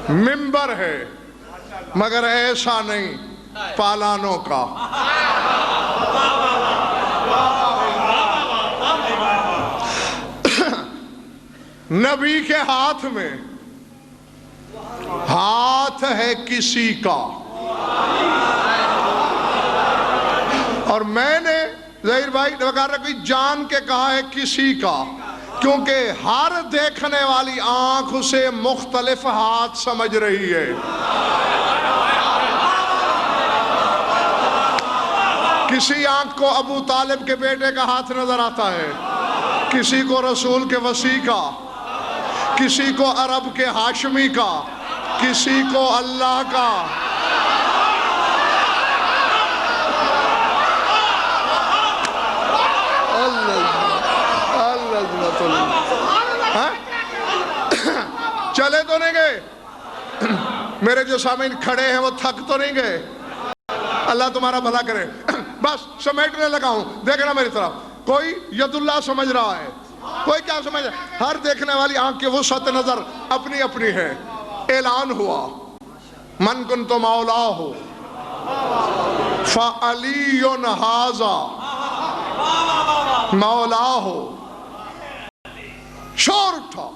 منبر ہے مگر ایسا نہیں پالانوں کا. نبی کے ہاتھ میں ہاتھ ہے کسی کا, اور میں نے ظہیر بھائی وغیرہ کوئی جان کے کہا ہے کسی کا, کیونکہ ہر دیکھنے والی آنکھ اسے مختلف ہاتھ سمجھ رہی ہے. کسی آنکھ کو ابو طالب کے بیٹے کا ہاتھ نظر آتا ہے, کسی کو رسول کے وصی کا, کسی کو عرب کے ہاشمی کا, کسی کو اللہ کا. چلے تو نہیں گئے میرے جو سامعین کھڑے ہیں, وہ تھک تو نہیں گئے. اللہ تمہارا بھلا کرے. بس سمیٹنے لگا ہوں, دیکھنا میری طرف. کوئی ید اللہ سمجھ رہا ہے, کوئی کیا سمجھ رہا ہے. ہر دیکھنے والی آنکھ کی وسعت نظر اپنی اپنی ہے. اعلان ہوا من کنت مولاہ فعلی ھذا مولاہ. شور اٹھا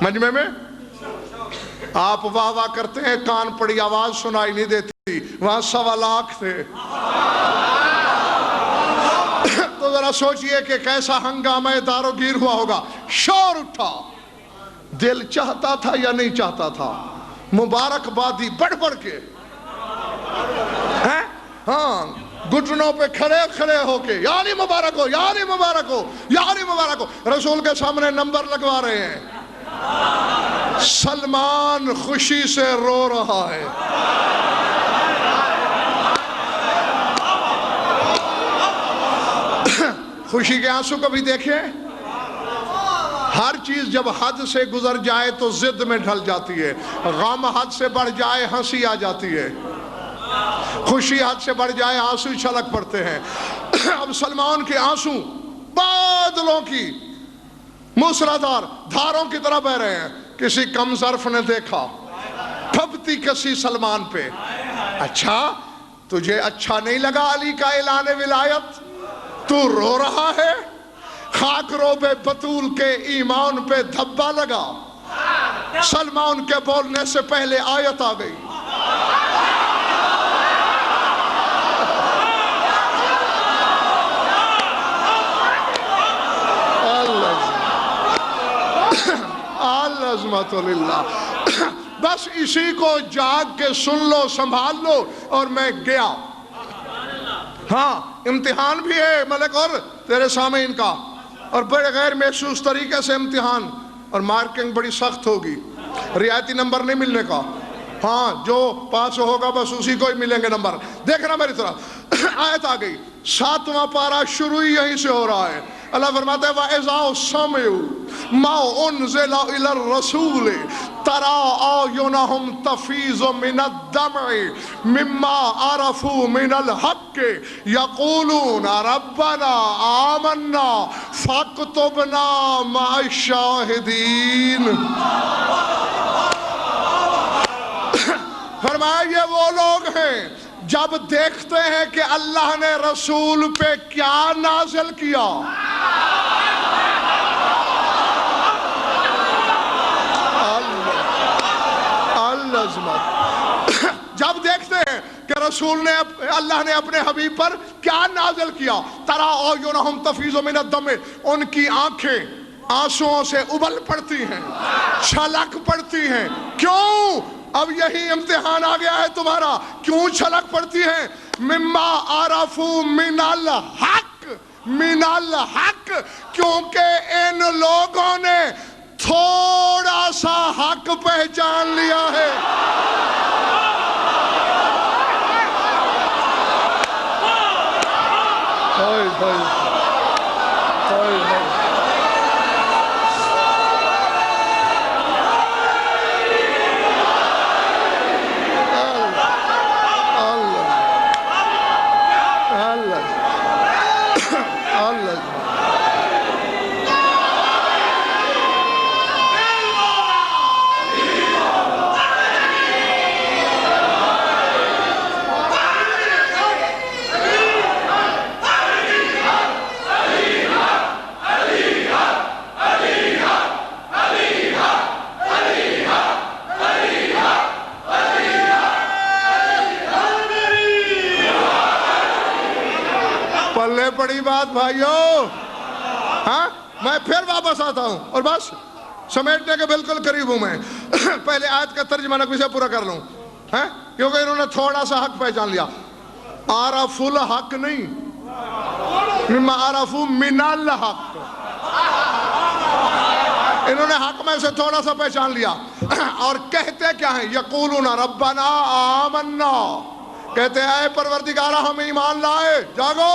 مجمع میں. آپ واہ واہ کرتے ہیں, کان پڑی آواز سنائی نہیں دیتی. وہاں 1.25 لاکھ تھے. تو ذرا سوچئے کہ کیسا ہنگامہ دار و گیر ہوا ہوگا. شور اٹھا. دل چاہتا تھا یا نہیں چاہتا تھا؟ مبارک بادی بڑھ بڑھ کے, ہاں گھٹنوں پہ کھڑے کھڑے ہو کے یا علی مبارک ہو, یا علی مبارک ہو, یا علی مبارک ہو. رسول کے سامنے نمبر لگوا رہے ہیں. سلمان خوشی سے رو رہا ہے. خوشی کے آنسو کبھی دیکھیں؟ ہر چیز جب حد سے گزر جائے تو ضد میں ڈھل جاتی ہے. غم حد سے بڑھ جائے ہنسی آ جاتی ہے, خوشی حد سے بڑھ جائے آنسو چھلک پڑتے ہیں. اب سلمان کے آنسو بادلوں کی موسلادھار دھاروں کی طرح بہ رہے ہیں. کسی کم ظرف نے دیکھا پھپتی کسی سلمان پہ. اچھا تجھے اچھا نہیں لگا علی کا اعلان ولایت؟ تو رو رہا ہے. خاک روبے بطول کے ایمان پہ دھبا لگا. سلمان کے بولنے سے پہلے آیت آ گئی. العظمت للہ. بس اسی کو جاگ کے سن لو, سنبھال لو. اور میں گیا. ہاں امتحان بھی ہے ملک اور تیرے سامعین کا, اور بڑے غیر محسوس طریقے سے امتحان, اور مارکنگ بڑی سخت ہوگی. رعایتی نمبر نہیں ملنے کا. ہاں جو پاس ہوگا بس اسی کو ہی ملیں گے نمبر. دیکھنا میری طرف. آیت آ گئی. 7واں پارہ شروع ہی یہیں سے ہو رہا ہے. اللہ فرماتا ہے وَإِذَا سَمِعُوا مَا أُنزِلَ إِلَى الرَّسُولِ تَرَىٰ أَعْيُنَهُمْ تَفِيضُ مِنَ الدَّمْعِ مِمَّا عَرَفُوا مِنَ الْحَقِّ يَقُولُونَ رَبَّنَا آمَنَّا فَاكْتُبْنَا مَعَ الشَّاهِدِينَ۔ فرمایا یہ وہ لوگ ہیں جب دیکھتے ہیں کہ اللہ نے رسول پہ کیا نازل کیا، جب دیکھتے ہیں کہ رسول نے اللہ نے اپنے حبیب پر کیا نازل کیا، ترا اعینہم تفیض من الدم، ان کی آنکھیں آنسوؤں سے ابل پڑتی ہیں، چھلک پڑتی ہیں۔ کیوں؟ اب یہی امتحان آ گیا ہے تمہارا، کیوں چھلک پڑتی ہیں؟ مما عرفوا من الحق، من الحق، کیونکہ ان لوگوں نے تھوڑا سا حق پہچان لیا ہے۔ پلے پڑی بات بھائیو، ہاں میں پھر واپس آتا ہوں اور بس سمیٹنے کے بالکل قریب ہوں میں۔ پہلے آیت کا ترجمہ نقوی سے پورا کر لوں، کیونکہ انہوں نے تھوڑا سا حق پہچان لیا۔ عرف الحق نہیں، مما عرفوا من الحق، انہوں نے حق میں سے تھوڑا سا پہچان لیا اور کہتے کیا ہیں؟ یقولون ربنا آمنا، کہتے ہیں اے پروردگارہ ہم ایمان لائے، جاگو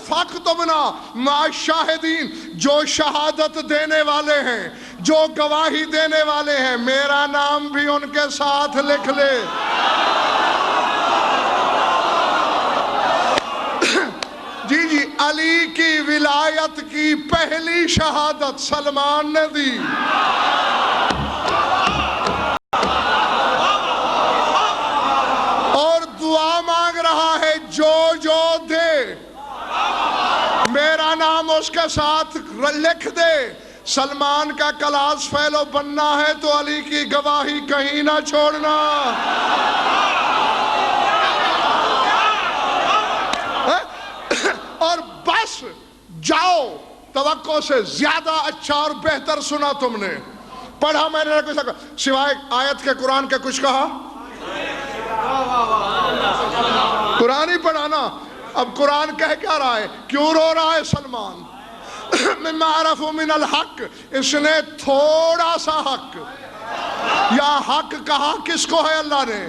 فاکتبنا مع الشاہدین، جو شہادت دینے والے ہیں، جو گواہی دینے والے ہیں، میرا نام بھی ان کے ساتھ لکھ لے۔ جی جی، علی کی ولایت کی پہلی شہادت سلمان نے دی۔ اور دعا مانگ رہا ہے جو جو دے میرا نام اس کے ساتھ لکھ دے۔ سلمان کا کلاس فیلو بننا ہے تو علی کی گواہی کہیں نہ چھوڑنا۔ اور بس جاؤ، توقع سے زیادہ اچھا اور بہتر سنا تم نے، پڑھا میں نے کچھ سوائے آیت کے قرآن کے کچھ کہا؟ قرآن ہی پڑھانا۔ اب قرآن کہہ کیا رہا ہے؟ کیوں رو رہا ہے سلمان؟ مما عرفوا من الحق، اس نے تھوڑا سا حق، یا حق کہا کس کو ہے اللہ نے؟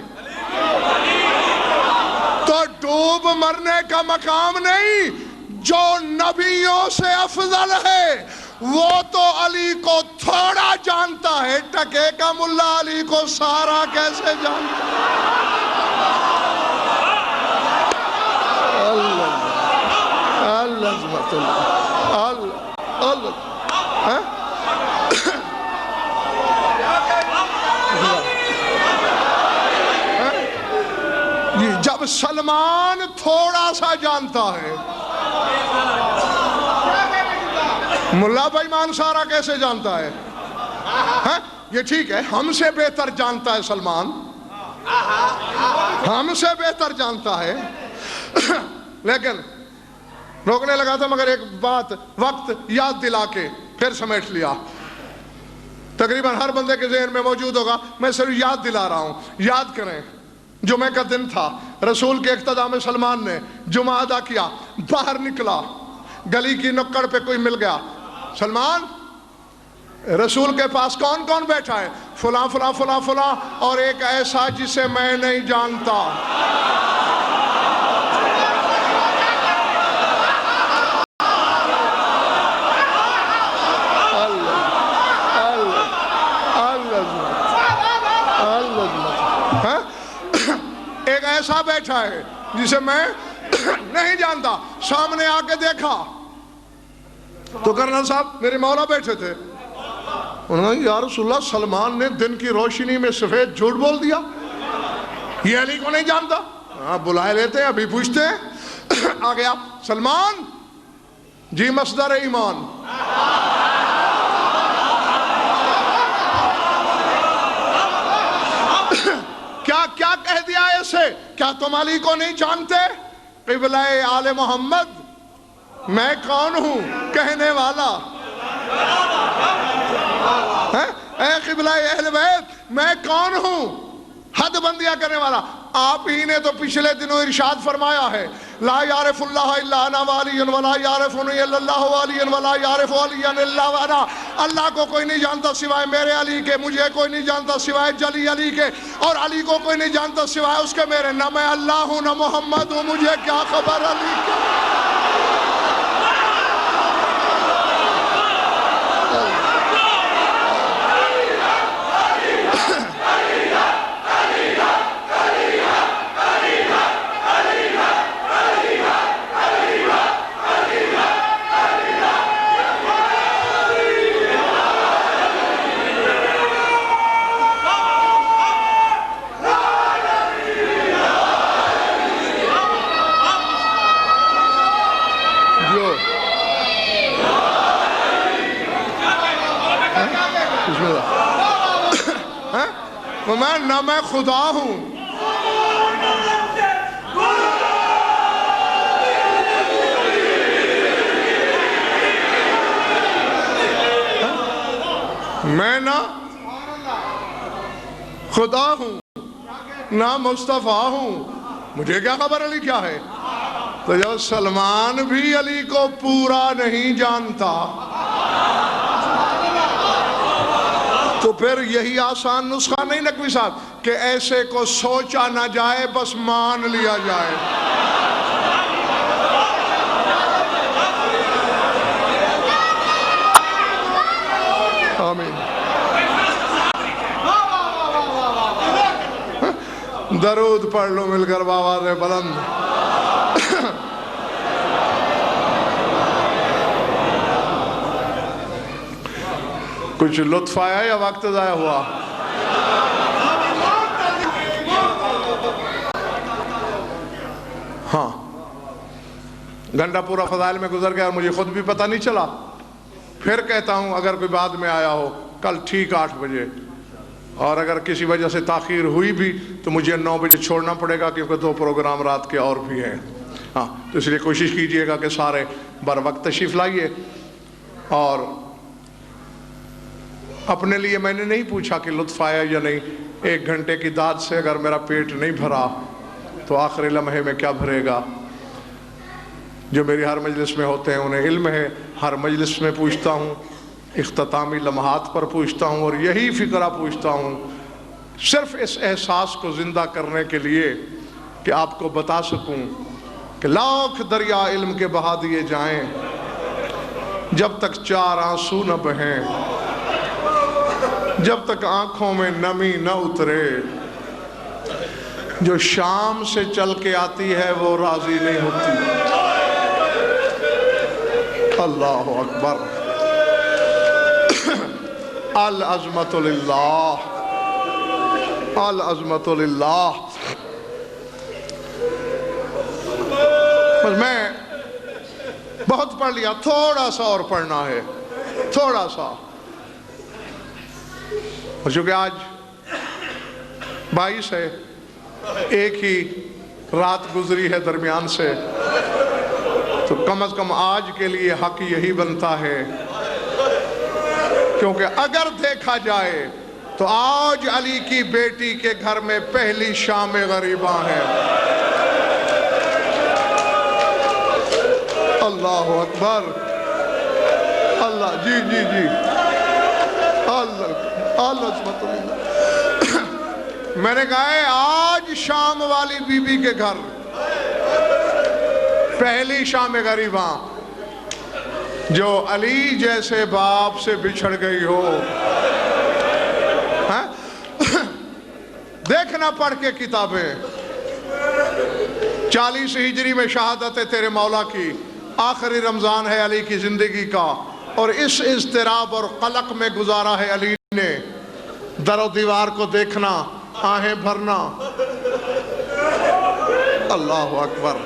تو ڈوب مرنے کا مقام نہیں، جو نبیوں سے افضل ہے وہ تو علی کو تھوڑا جانتا ہے، ٹکے کا ملا علی کو سارا کیسے جانتا ہے؟ جب سلمان تھوڑا سا جانتا ہے، ملا بھائی مان سارا کیسے جانتا ہے؟ یہ ٹھیک ہے، ہم سے بہتر جانتا ہے سلمان، ہم سے بہتر جانتا ہے، لیکن روکنے لگا تھا، مگر ایک بات وقت یاد دلا کے پھر سمیٹ لیا۔ تقریباً ہر بندے کے ذہن میں موجود ہوگا، میں صرف یاد دلا رہا ہوں۔ یاد کریں، جمعہ کا دن تھا، رسول کے اقتداء میں سلمان نے جمعہ ادا کیا، باہر نکلا، گلی کی نکڑ پہ کوئی مل گیا، سلمان رسول کے پاس کون کون بیٹھا ہے؟ فلاں فلاں فلاں فلاں اور ایک ایسا جسے میں نہیں جانتا۔ ایسا بیٹھا ہے جسے میں نہیں جانتا. سامنے آ کے دیکھا تو کرنل صاحب میرے مولا بیٹھے تھے. انہوں نے یا رسول اللہ سلمان نے دن کی روشنی میں سفید جھوٹ بول دیا, یہ علی کو نہیں جانتا. ہاں بلائے لیتے ہیں, ابھی پوچھتے ہیں. آ گیا سلمان جی مصدر ایمان. کیا کہہ دیا ایسے؟ کیا تم علی کو نہیں جانتے؟ قبلہ آل محمد میں کون ہوں کہنے والا, اے قبلہ اہل بیت میں کون ہوں حد بندیاں کرنے والا. آپ ہی نے تو پچھلے دنوں ارشاد فرمایا ہے لا یعرف اللہ الا انا والی ولا یعرفنی الا اللہ والی ولا یعرف والی الا انا. اللہ کو کوئی نہیں جانتا سوائے میرے علی کے, مجھے کوئی نہیں جانتا سوائے جلی علی کے, اور علی کو کوئی نہیں جانتا سوائے اس کے میرے. نہ میں اللہ ہوں نہ محمد ہوں, مجھے کیا خبر علی کے. نہ میں خدا ہوں میں نہ خدا ہوں نہ مصطفیٰ ہوں, مجھے کیا خبر علی کیا ہے. تو جب سلمان بھی علی کو پورا نہیں جانتا تو پھر یہی آسان نسخہ نہیں نقوی صاحب کہ ایسے کو سوچا نہ جائے بس مان لیا جائے. آمین. درود پڑھ لو مل کر بآواز بلند. کچھ لطف آیا یا وقت ضائع ہوا؟ ہاں گھنٹہ پورا فضائل میں گزر گیا اور مجھے خود بھی پتہ نہیں چلا. پھر کہتا ہوں اگر کوئی بعد میں آیا ہو کل ٹھیک 8 بجے, اور اگر کسی وجہ سے تاخیر ہوئی بھی تو مجھے 9 بجے چھوڑنا پڑے گا کیونکہ 2 پروگرام رات کے اور بھی ہیں. ہاں تو اس لیے کوشش کیجئے گا کہ سارے بر وقت تشریف لائیے. اور اپنے لیے میں نے نہیں پوچھا کہ لطف آیا یا نہیں. 1 گھنٹے کی داد سے اگر میرا پیٹ نہیں بھرا تو آخری لمحے میں کیا بھرے گا. جو میری ہر مجلس میں ہوتے ہیں انہیں علم ہے, ہر مجلس میں پوچھتا ہوں, اختتامی لمحات پر پوچھتا ہوں, اور یہی فکرہ پوچھتا ہوں صرف اس احساس کو زندہ کرنے کے لیے کہ آپ کو بتا سکوں کہ لاکھ دریا علم کے بہا دیے جائیں, جب تک 4 آنسو نہ بہیں, جب تک آنکھوں میں نمی نہ اترے, جو شام سے چل کے آتی ہے وہ راضی نہیں ہوتی. اللہ اکبر. العظمت للہ, العظمت للہ. بس میں بہت پڑھ لیا, تھوڑا سا اور پڑھنا ہے, تھوڑا سا. اور چونکہ آج 22 ہے, ایک ہی رات گزری ہے درمیان سے, تو کم از کم آج کے لیے حق یہی بنتا ہے, کیونکہ اگر دیکھا جائے تو آج علی کی بیٹی کے گھر میں پہلی شام غریباں ہے. اللہ اکبر. اللہ جی جی جی اللہ. میں نے کہا ہے آج شام والی بی بی کے گھر پہلی شام غریباں, جو علی جیسے باپ سے بچھڑ گئی ہو. دیکھنا پڑھ کے کتابیں, 40 ہجری میں شہادت ہے تیرے مولا کی، آخری رمضان ہے علی کی زندگی کا، اور اس اضطراب اور قلق میں گزارا ہے علی نے، در و دیوار کو دیکھنا، آہیں بھرنا، اللہ اکبر،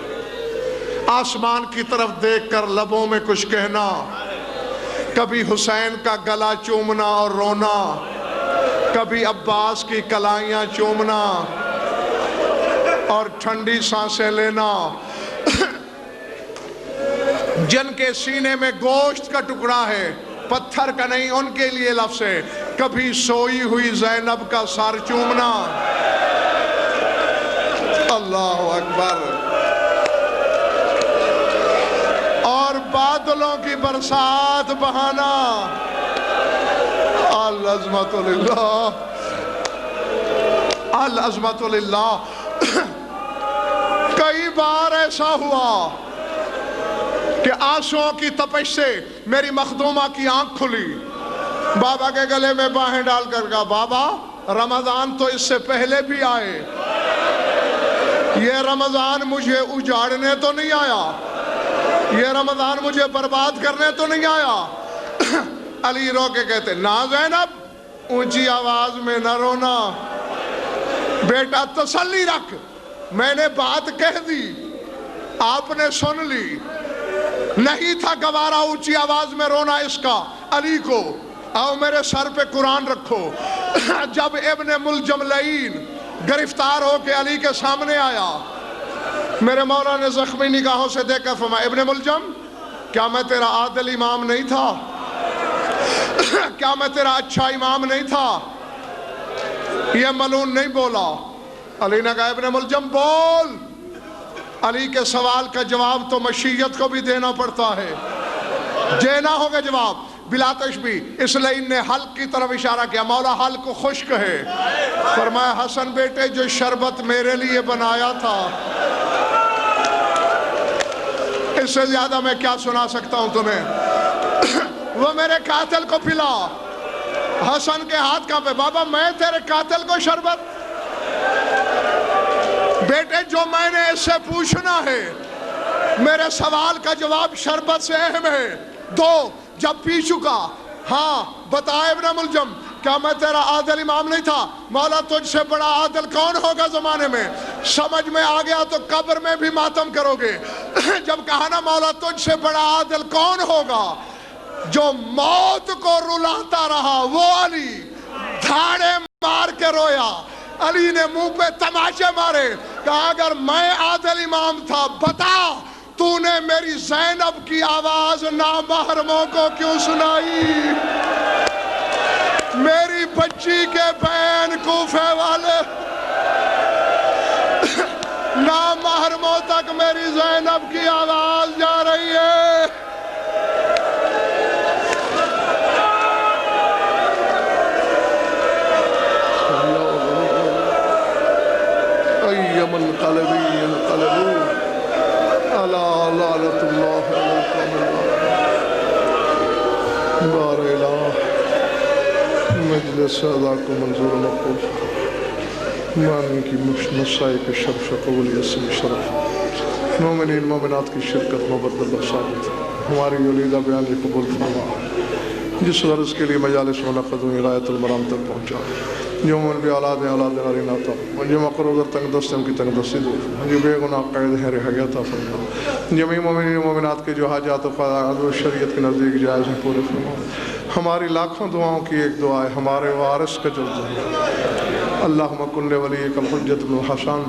آسمان کی طرف دیکھ کر لبوں میں کچھ کہنا، کبھی حسین کا گلا چومنا اور رونا، کبھی عباس کی کلائیاں چومنا اور ٹھنڈی سانسیں لینا، جن کے سینے میں گوشت کا ٹکڑا ہے، پتھر کا نہیں، ان کے لیے لفظ ہے، کبھی سوئی ہوئی زینب کا سر چومنا، اللہ اکبر، اور بادلوں کی برسات بہانا، العظمت للہ، العظمت للہ۔ کئی بار ایسا ہوا کہ آنسوؤں کی تپش سے میری مخدومہ کی آنکھ کھلی، بابا کے گلے میں باہیں ڈال کر کہا، بابا رمضان تو اس سے پہلے بھی آئے، یہ رمضان مجھے اجاڑنے تو نہیں آیا، یہ رمضان مجھے برباد کرنے تو نہیں آیا۔ علی رو کے کہتے، نا زینب اونچی آواز میں نہ رونا، بیٹا تسلی رکھ، میں نے بات کہہ دی، آپ نے سن لی، نہیں تھا گوارا اونچی آواز میں رونا اس کا۔ علی کو، آؤ میرے سر پہ قرآن رکھو۔ جب ابن ملجم لعین گرفتار ہو کے علی کے سامنے آیا، میرے مولا نے زخمی نگاہوں سے دیکھا، فرمایا، ابن ملجم کیا میں تیرا عادل امام نہیں تھا؟ کیا میں تیرا اچھا امام نہیں تھا؟ یہ ملعون نہیں بولا۔ علی نے کہا، ابن ملجم بول۔ علی کے سوال کا جواب تو مشیت کو بھی دینا پڑتا ہے، دینا ہوگا جواب بلا تشبیہ۔ اس لعین نے حلق کی طرف اشارہ کیا، مولا حلق کو خشک ہے۔ فرمایا، حسن بیٹے جو شربت میرے لیے بنایا تھا، اس سے زیادہ میں کیا سنا سکتا ہوں تمہیں؟ وہ میرے قاتل کو پلا۔ حسن کے ہاتھ کہاں پہ، بابا میں تیرے قاتل کو شربت؟ بیٹے جو میں نے اس سے پوچھنا ہے، میرے سوال کا جواب شربت سے اہم ہے، دو جب پی چکا۔ ہاں بتا ابن ملجم، کیا میں تیرا عادل امام نہیں تھا؟ مولا تجھ سے بڑا عادل کون ہوگا زمانے میں؟ سمجھ میں آ گیا تو قبر میں بھی ماتم کرو گے۔ جب کہا نا مولا تجھ سے بڑا عادل کون ہوگا، جو موت کو رلاتا رہا وہ علی، دھاڑے مار کے رویا۔ علی نے منہ پہ تماچے مارے، کہا اگر میں عادل امام تھا بتا تو نے میری زینب کی آواز نامحرموں کو کیوں سنائی؟ میری بچی کے بین کوفے والے نامحرموں تک میری زینب کی آواز جا رہی ہے۔ ایم القلبی انقلبوا الا لعنت اللہ علیکم بار الہ مجلس ادا کو منظور مقبول، معنی کی مسائی کے شرف قبولیت سے شرف، مومنین مومنات کی شرکت مبدل ثابت، ہماری ولیدہ بیان قبول فرما، جس غرض کے لیے مجالس منعقد ہوئی غایت المرام تک پہنچا، جو من بھی اولاد غرین آتا، جو مقرور تنگ دستم کی تنگ دستی دور، جو بے گناہ قید ہے رہا گیا تھا فرما، جمعی مومنین مومنات کے جو حاجات و خواہد و شریعت کے نزدیک جائز ہیں پورے فرما۔ ہماری لاکھوں دعاؤں کی ایک دعا ہے، ہمارے وارث کا جلد ہے، اللہم کن ولیک الحجت بن حسن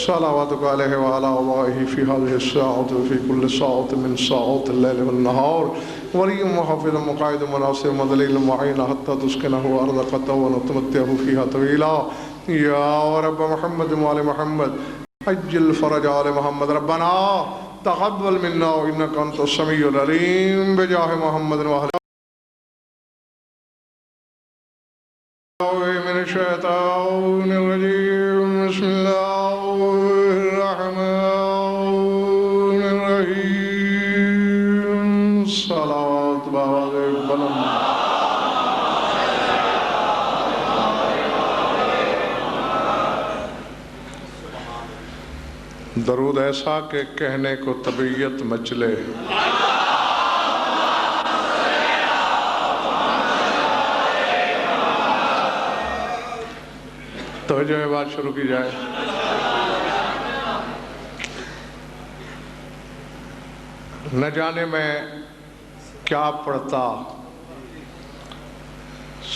صلواتک علیہ وعلی آبائہ فی هذه الساعة وفی کل ساعة من ساعات اللیل والنہار ولی محافظ مقاعد مناصر مدلیل معین حتی تسکنہ ارضک ونتمتعہ فیہا طویلا یا رب محمد وعلی محمد عجل فرج آل محمد ربنا تقبل منا انک انت السمیع العلیم بجاہ محمد وعلی من الشیطان الرجیم بسم اللہ الرحمن الرحیم صلوات بآواز بلند درود ایسا کہ کہنے کو طبیعت مچلے. توجہ میں بات شروع کی جائے. نہ جانے میں کیا پڑھتا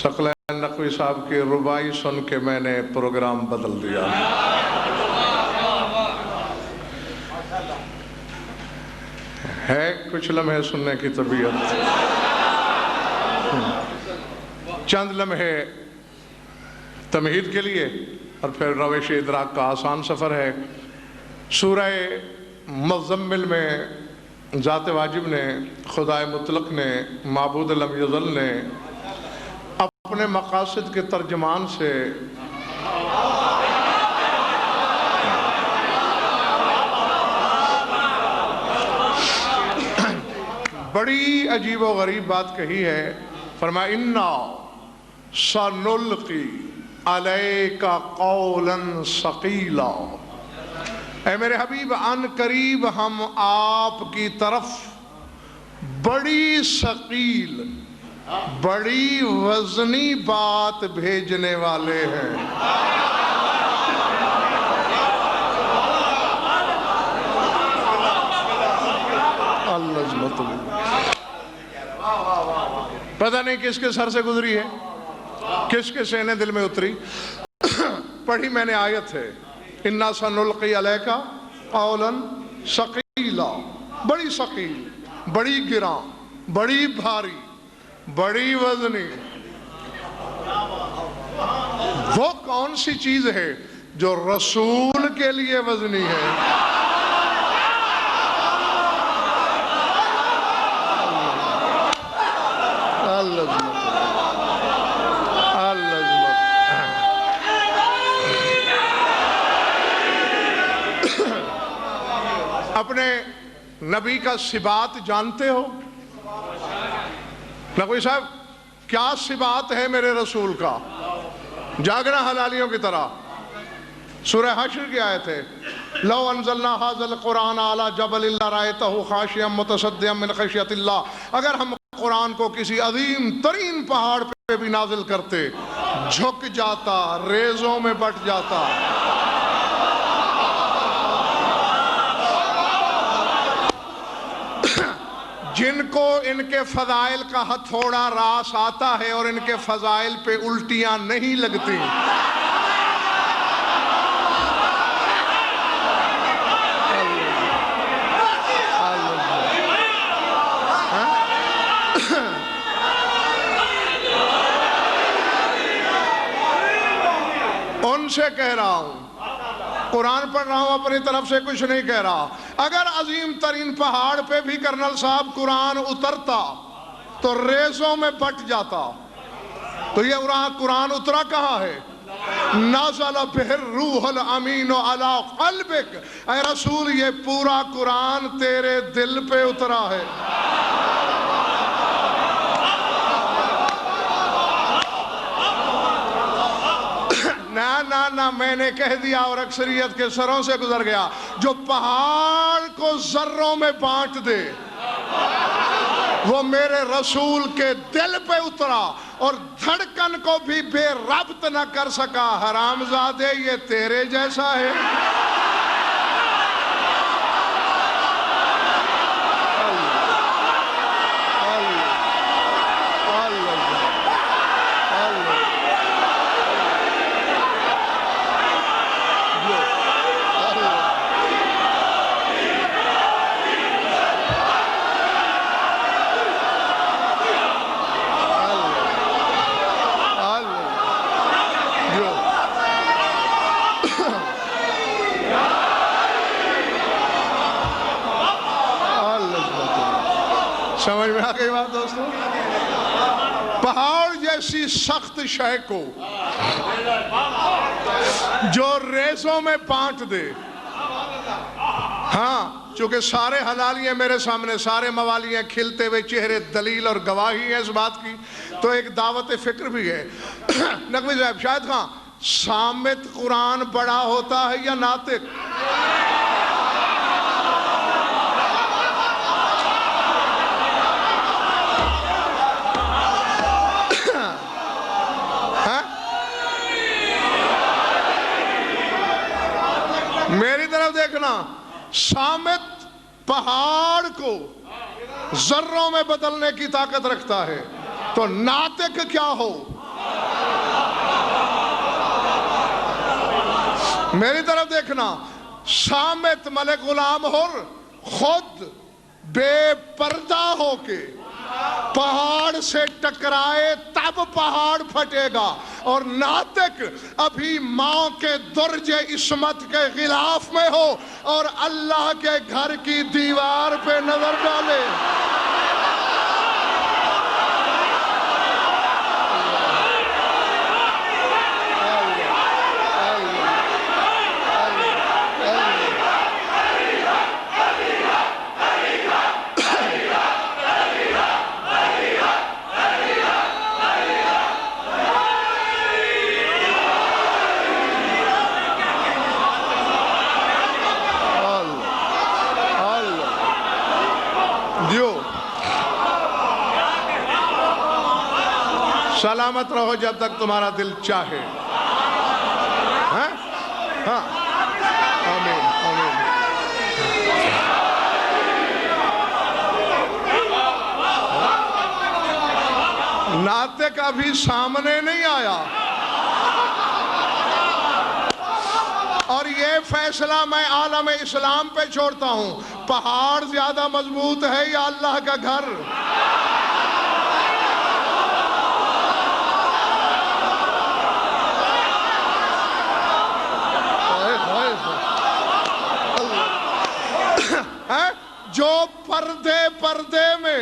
ثقلین نقوی صاحب کی ربائی سن کے میں نے پروگرام بدل دیا. ہے کچھ لمحے سننے کی طبیعت. چند لمحے تمہید کے لیے اور پھر روش ادراک کا آسان سفر ہے. سورہ مزمل میں ذات واجب نے، خدائے مطلق نے، معبود لم یزل نے اپنے مقاصد کے ترجمان سے بڑی عجیب و غریب بات کہی ہے. فرمایا اِنَّا سَنُلْقِي عَلَيْكَ قَوْلًا ثَقِيلًا. اے میرے حبیب ان قریب ہم آپ کی طرف بڑی ثقیل، بڑی وزنی بات بھیجنے والے ہیں. پتہ نہیں کس کے سر سے گزری ہے، کس کے سینے دل میں اتری. پڑھی میں نے آیت ہے اِنَّا سَنُلْقِي عَلَيْكَ قَوْلًا ثَقِيلًا. بڑی ثقیل، بڑی گراں، بڑی بھاری، بڑی وزنی. وہ کون سی چیز ہے جو رسول کے لیے وزنی ہے؟ اپنے نبی کا صفات جانتے ہو؟ نقوی صاحب کیا صفات ہے میرے رسول کا؟ جاگنا حلالیوں کی طرح. سورہ حشر کی آیت ہے لو انزلنا هذا القرآن على جبل لرأيته خاشعا متصدعا من خشیۃ اللہ. اگر ہم قرآن کو کسی عظیم ترین پہاڑ پہ بھی نازل کرتے جھک جاتا، ریزوں میں بٹ جاتا. جن کو ان کے فضائل کا ہتھوڑا راس آتا ہے اور ان کے فضائل پہ الٹیاں نہیں لگتی، ان سے کہہ رہا ہوں، قرآن پڑھ رہا ہوں، اپنی طرف سے کچھ نہیں کہہ رہا. اگر عظیم ترین پہاڑ پہ بھی کرنل صاحب قرآن اترتا تو ریزوں میں بٹ جاتا. تو یہ قرآن اترا کہاں ہے؟ نازل بہ الروح الامین علی قلبک. اے رسول یہ پورا قرآن تیرے دل پہ اترا ہے. نہ میں نے کہہ دیا اور اکثریت کے سروں سے گزر گیا. جو پہاڑ کو ذروں میں بانٹ دے وہ میرے رسول کے دل پہ اترا اور دھڑکن کو بھی بے ربط نہ کر سکا. حرامزادے یہ تیرے جیسا ہے. سمجھ میں آ گئی بات دوستو؟ پہاڑ جیسی سخت شے کو جو ریزوں میں بانٹ دے. ہاں چونکہ سارے حلالی ہیں میرے سامنے، سارے موالی ہیں، کھلتے ہوئے چہرے دلیل اور گواہی ہے اس بات کی، تو ایک دعوت فکر بھی ہے. نقوی صاحب شاہد خان، سامت قرآن بڑا ہوتا ہے یا ناطق؟ طرف دیکھنا، سامت پہاڑ کو ذروں میں بدلنے کی طاقت رکھتا ہے، تو ناطق کیا ہو؟ میری طرف دیکھنا، سامت ملک غلام حر خود بے پردہ ہو کے پہاڑ سے ٹکرائے تب پہاڑ پھٹے گا، اور ناطق ابھی ماں کے درج عصمت کے غلاف میں ہو اور اللہ کے گھر کی دیوار پہ نظر ڈالے۔ سلامت رہو جب تک تمہارا دل چاہے۔ ہاں ہاں، آمین آمین۔ ناطق ابھی سامنے نہیں آیا، اور یہ فیصلہ میں عالم اسلام پہ چھوڑتا ہوں، پہاڑ زیادہ مضبوط ہے یا اللہ کا گھر؟ جو پردے میں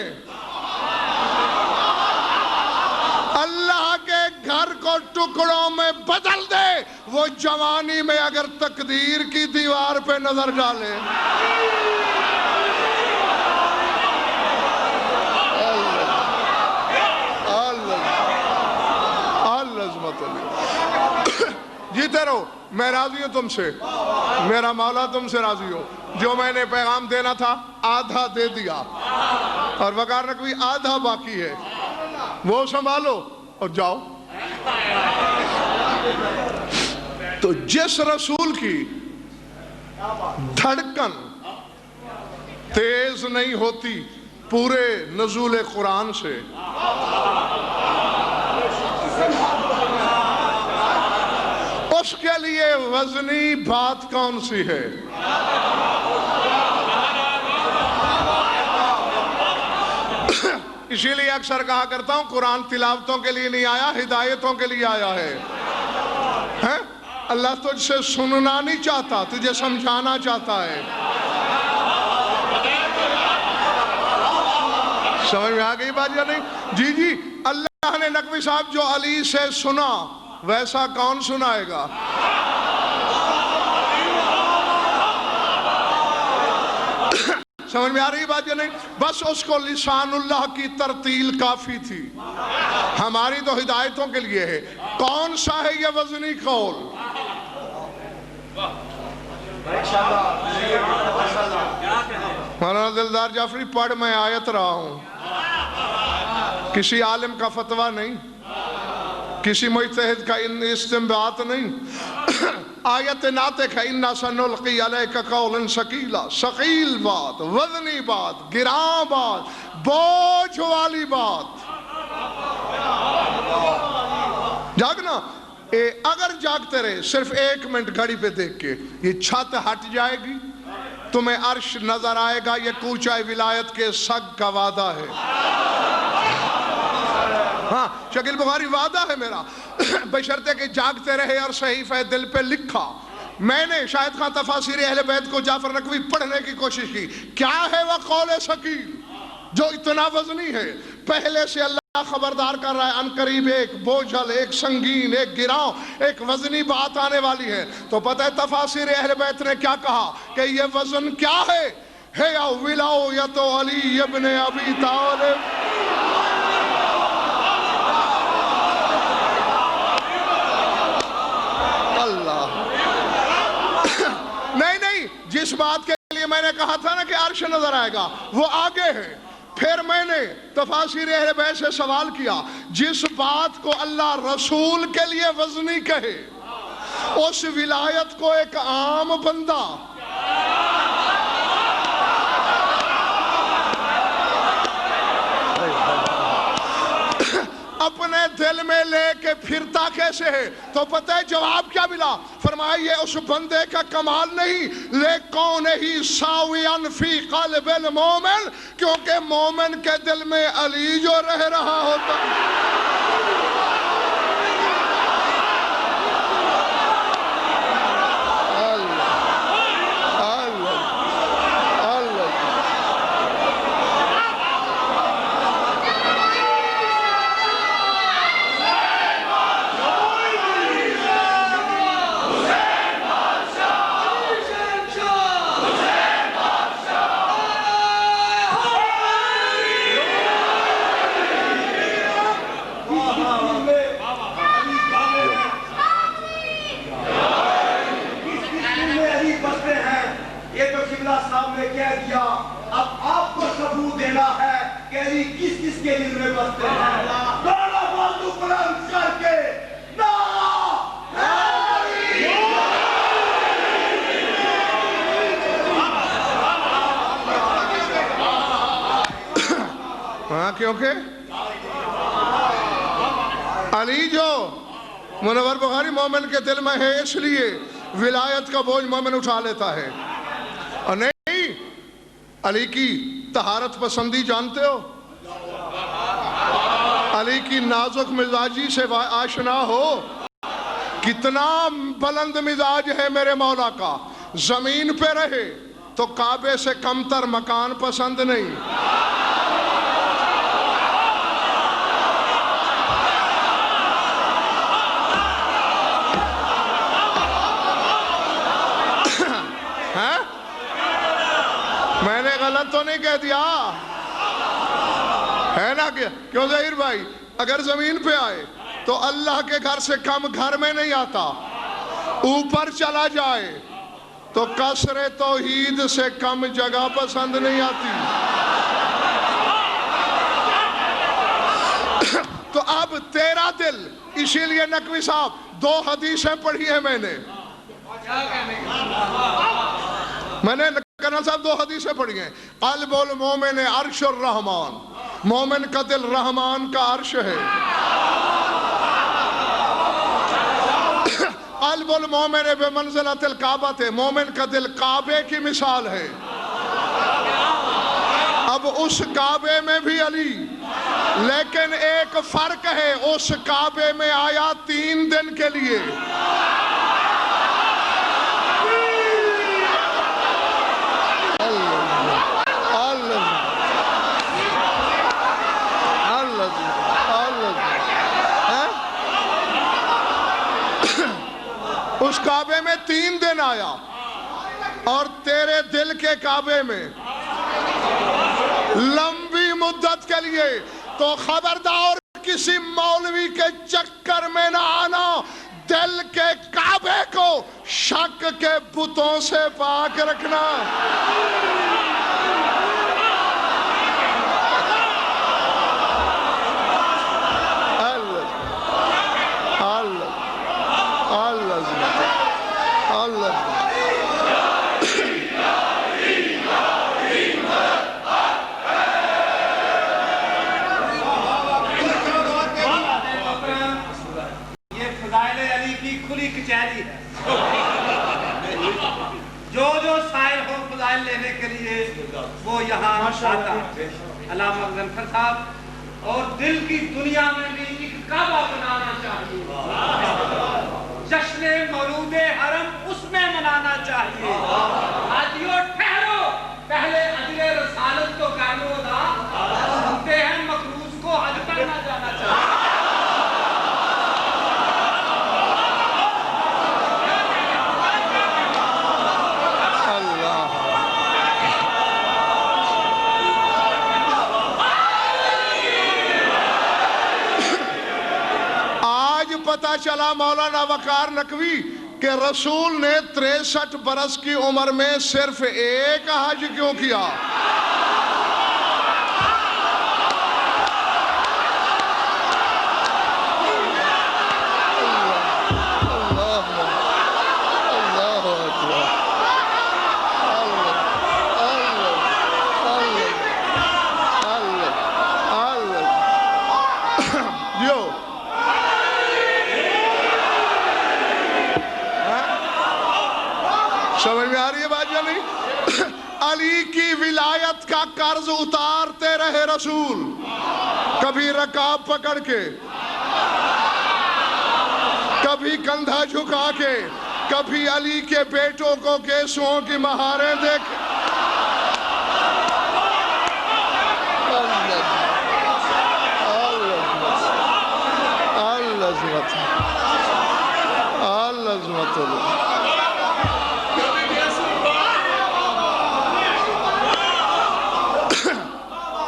اللہ کے گھر کو ٹکڑوں میں بدل دے، وہ جوانی میں اگر تقدیر کی دیوار پہ نظر ڈالے۔ جیتے رہو، میں راضی ہوں تم سے، میرا مولا تم سے راضی ہو۔ جو میں نے پیغام دینا تھا آدھا دے دیا، اور وقار نقوی آدھا باقی ہے، وہ سنبھالو اور جاؤ۔ تو جس رسول کی دھڑکن تیز نہیں ہوتی پورے نزول قرآن سے، اس کے لیے وزنی بات کون سی ہے؟ اسی لیے اکثر کہا کرتا ہوں قرآن تلاوتوں کے لیے نہیں آیا، ہدایتوں کے لیے آیا ہے۔ اللہ تجھ سے سننا نہیں چاہتا، تجھے سمجھانا چاہتا ہے۔ سمجھ میں آ گئی بات یا نہیں؟ جی جی، اللہ نے نقوی صاحب جو علی سے سنا ویسا کون سنائے گا؟ سمجھ میں آ رہی بات یا نہیں؟ بس اس کو لسان اللہ کی ترتیل کافی تھی، ہماری تو ہدایتوں کے لیے ہے۔ کون سا ہے یہ وزنی قول؟ مولانا دلدار جعفری پڑھ میں آیت رہا ہوں، کسی عالم کا فتویٰ نہیں، کسی مجتہد کا استنباط نہیں، آیت ناطق ہے، اِنَّا سَنُلْقِي عَلَيْكَ قَوْلًا ثَقِيلًا، ثقیل بات، وزنی بات، گراں بات، بوجھ والی بات۔ جاگنا، اگر جاگتے رہے صرف 1 منٹ گھڑی پہ دیکھ کے، یہ چھت ہٹ جائے گی، تمہیں عرش نظر آئے گا، یہ کوچہ ولایت کے سگ کا وعدہ ہے۔ ہاں، شکیل بخاری وعدہ ہے میرا، بشرطے کہ جاگتے رہے اور صحیفہ دل پہ لکھا۔ میں نے شاہد خان تفاسیر اہل بیت کو جعفر نقوی پڑھنے کی کوشش کی، کیا ہے وہ قول ثقیل جو اتنا وزنی ہے؟ پہلے سے اللہ خبردار کر رہا ہے، ان قریب ایک بوجھل، ایک سنگین، ایک گراں، ایک وزنی بات آنے والی ہے۔ تو پتہ ہے تفاسیر اہل بیت نے کیا کہا کہ یہ وزن کیا ہے؟ ہے یا ولایت علی ابن ابی طالب۔ نہیں، جس بات کے لیے میں نے کہا تھا نا کہ عرش نظر آئے گا، وہ آگے ہے۔ پھر میں نے تفاسیر اہل بیت سے سوال کیا، جس بات کو اللہ رسول کے لیے وزنی کہے، اس ولایت کو ایک عام بندہ اپنے دل میں لے کے پھرتا کیسے ہے؟ تو پتہ ہے جواب کیا ملا؟ فرمایا یہ اس بندے کا کمال نہیں، لیکن ہی ساویان فی قلب المومن، کیونکہ مومن کے دل میں علی جو رہ رہا ہوتا صاحب نے کہہ دیا، اب آپ کو ثبوت دینا ہے کہ علی کس کس کے دل میں بستے ہیں۔ نعرہ بازو بلند کر کے نعرہ حیدری! ہاں، کیونکہ علی جو منور بخاری مومن کے دل میں ہے، اس لیے ولایت کا بوجھ مومن اٹھا لیتا ہے۔ اور نہیں، علی کی طہارت پسندی جانتے ہو؟ علی کی نازک مزاجی سے آشنا ہو؟ کتنا بلند مزاج ہے میرے مولا کا، زمین پہ رہے تو کعبے سے کمتر مکان پسند نہیں۔ میں نے غلط تو نہیں کہہ دیا ہے نا؟ کیوں ظہیر بھائی؟ اگر زمین پہ آئے تو اللہ کے گھر سے کم گھر میں نہیں آتا، اوپر چلا جائے تو قصر توحید سے کم جگہ پسند نہیں آتی۔ تو اب تیرا دل، اسی لیے نقوی صاحب 2 حدیثیں پڑھی ہیں میں نے کرنل صاحب 2 حدیثیں پڑھی ہیں۔ قلب المومن عرش الرحمن، مومن کا دل رحمان کا عرش ہے۔ قلب المومن بمنزلۃ الکعبہ، مومن کا دل کعبے کی مثال ہے۔ اب اس کعبے میں بھی علی، لیکن ایک فرق ہے، اس کعبے میں آیا 3 دن کے لیے۔ اس کعبے میں 3 دن آیا، اور تیرے دل کے کعبے میں لمبی مدت کے لیے۔ تو خبردار کسی مولوی کے چکر میں نہ آنا، دل کے کعبے کو شک کے بتوں سے پاک رکھنا۔ جو سائل ہو فضائل لینے کے لیے وہ یہاں آتا ہے، علامہ غنفر صاحب، اور دل کی دنیا میں بھی ایک کعبہ بنانا چاہیے، جشن مولود حرم اس میں منانا چاہیے۔ حاجیو ٹھہرو، پہلے اجر رسالت تو کرو نا، سنتے ہیں مقروض کو حج کرنا جانا چاہیے۔ پتا چلا مولانا وقار نقوی کہ رسول نے 63 برس کی عمر میں صرف ایک حج کیوں کیا؟ جو علی کی ولایت کا قرض اتارتے رہے رسول، کبھی رکاب پکڑ کے، کبھی کندھا جھکا کے، کبھی علی کے بیٹوں کو گیسوں کی مہاریں دیکھ.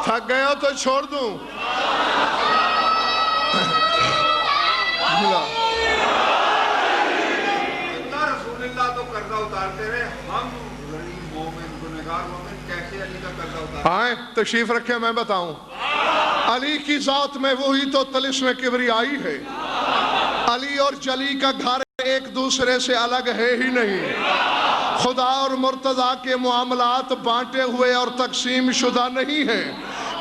تھک گئے ہو تو چھوڑ دوں. رسول اللہ تو قرضہ اتارتے رہے، ہم غریب مومن گنہگار مومن کیسے علی کا قرضہ اتارتے؟ آئیں تشریف رکھیں، میں بتاؤں. علی کی ذات میں وہی تو طلسم کبریائی ہے. علی اور جلی کا گھر ایک دوسرے سے الگ ہے ہی نہیں. خدا اور مرتضیٰ کے معاملات بانٹے ہوئے اور تقسیم شدہ نہیں ہیں.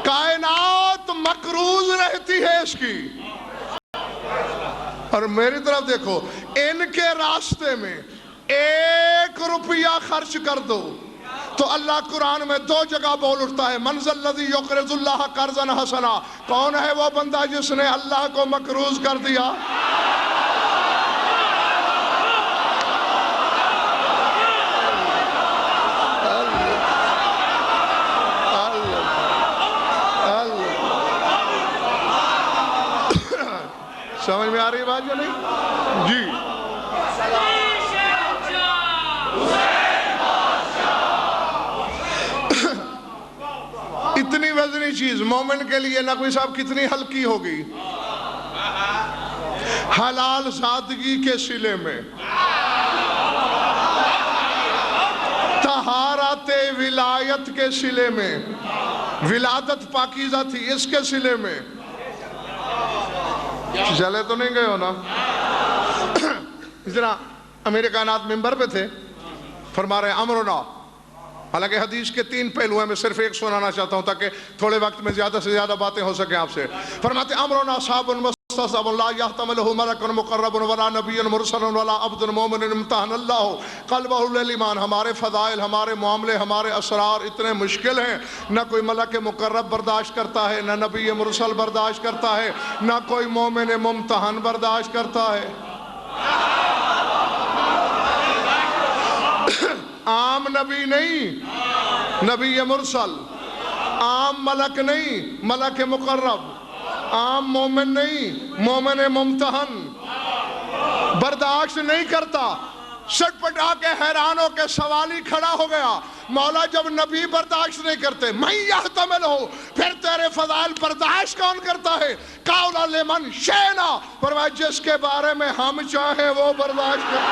کائنات مقروض رہتی ہے اس کی. اور میری طرف دیکھو، ان کے راستے میں 1 روپیہ خرچ کر دو تو اللہ قرآن میں 2 جگہ بول اٹھتا ہے، من ذا الذی یقرض اللہ قرضا حسنا. کون ہے وہ بندہ جس نے اللہ کو مقروض کر دیا؟ سمجھ میں آ رہی بات یا نہیں؟ جی. اتنی وزنی چیز مومن کے لیے نہ کوئی صاحب کتنی ہلکی ہوگی. حلال زادگی کے صلے میں، طہارت ولایت کے صلے میں، ولادت پاکیزہ تھی اس کے صلے میں. چلے تو نہیں گئے ہو نا؟ اس طرح امیر کائنات ممبر پہ تھے، فرما رہے امرنا. حالانکہ حدیث کے 3 پہلو ہیں، میں صرف ایک سنانا چاہتا ہوں تاکہ تھوڑے وقت میں زیادہ سے زیادہ باتیں ہو سکیں آپ سے. فرماتے امرنا صحاب مستصحب لا یحتملہ ملک مقرب ولا نبی مرسل ولا عبد مومن امتحن اللہ قلبہ للایمان. ہمارے فضائل، ہمارے معاملے، ہمارے اسرار اتنے مشکل ہیں، نہ کوئی ملک مقرب برداشت کرتا ہے، نہ نبی مرسل برداشت کرتا ہے، نہ کوئی مومن ممتحن برداشت کرتا ہے. عام نبی نہیں، نبی مرسل. عام ملک نہیں، ملک مقرب. عام مومن نہیں، مومن ممتحن برداشت نہیں کرتا. سٹ پٹا کے حیران ہو کے سوال ہی کھڑا ہو گیا، مولا جب نبی برداشت نہیں کرتے، میں یحتمل ہو، پھر تیرے فضائل برداشت کون کرتا ہے؟ قولا لمن شئنا، فرمایا جس کے بارے میں ہم چاہیں وہ برداشت کرتا.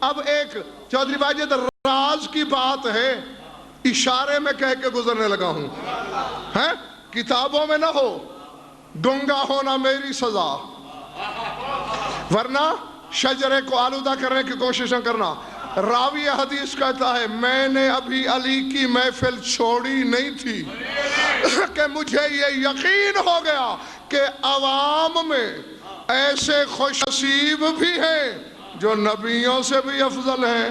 اب ایک چودھری واجد راز کی بات ہے، اشارے میں کہہ کے گزرنے لگا ہوں. کتابوں میں نہ ہو، گنگا ہونا میری سزا، ورنہ شجرے کو آلودہ کرنے کی کوشش نہ کرنا. راوی حدیث کہتا ہے میں نے ابھی علی کی محفل چھوڑی نہیں تھی کہ مجھے یہ یقین ہو گیا کہ عوام میں ایسے خوش نصیب بھی ہیں جو نبیوں سے بھی افضل ہیں.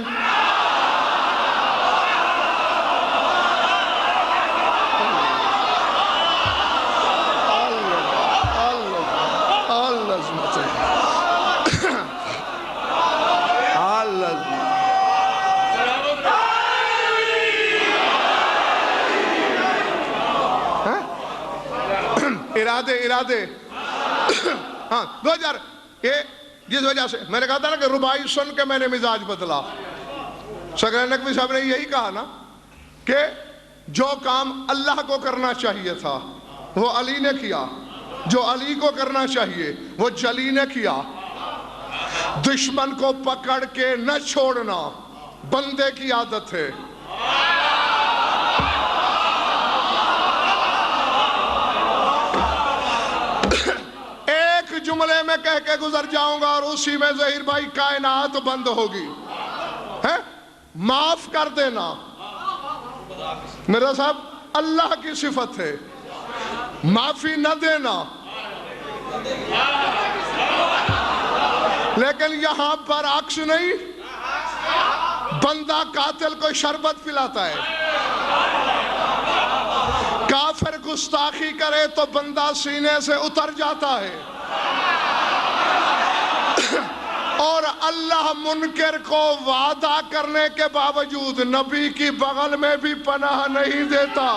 ارادے ہاں 2000 یہ جس وجہ سے میں نے کہا تھا نا کہ ربائی سن کے میں نے مزاج بدلا. سگرائے نقوی صاحب نے یہی کہا نا کہ جو کام اللہ کو کرنا چاہیے تھا وہ علی نے کیا، جو علی کو کرنا چاہیے وہ جلی نے کیا. دشمن کو پکڑ کے نہ چھوڑنا بندے کی عادت ہے. جملے میں کہہ کے گزر جاؤں گا اور اسی میں ظہیر بھائی کائنات بند ہوگی. ہے معاف کر دینا میرا صاحب اللہ کی صفت ہے، معافی نہ دینا، لیکن یہاں پر عکس نہیں، بندہ قاتل کو شربت پلاتا ہے، کافر گستاخی کرے تو بندہ سینے سے اتر جاتا ہے، اور اللہ منکر کو وعدہ کرنے کے باوجود نبی کی بغل میں بھی پناہ نہیں دیتا۔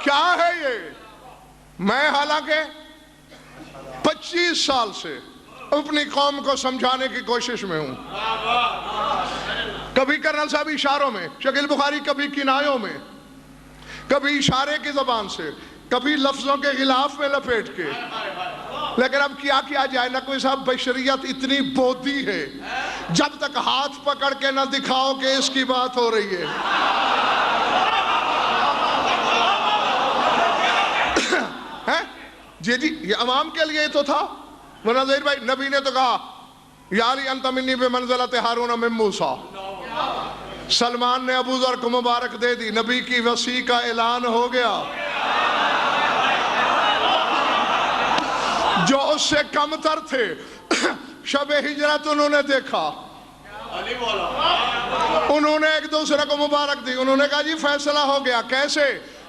کیا ہے یہ؟ میں حالانکہ 25 سال سے اپنی قوم کو سمجھانے کی کوشش میں ہوں، کبھی کرنل صاحب اشاروں میں، شکیل بخاری کبھی کنایوں میں، کبھی اشارے کی زبان سے، کبھی لفظوں کے غلاف میں لپیٹ کے، لیکن اب کیا جائے نقوی صاحب، بشریت اتنی بودی ہے، جب تک ہاتھ پکڑ کے نہ دکھاؤ کہ اس کی بات ہو رہی ہے۔ جی یہ عوام کے لیے تو تھا، ورنہ ظہیر بھائی نبی نے تو کہا یا علی انت منی بمنزلت ہارون من موسیٰ، سلمان نے ابو ذر کو مبارک دے دی، نبی کی وصی کا اعلان ہو گیا، جو اس سے کم تر تھے شب ہجرت انہوں نے دیکھا، انہوں نے ایک دوسرے کو مبارک دی، انہوں نے کہا جی فیصلہ ہو گیا، کیسے؟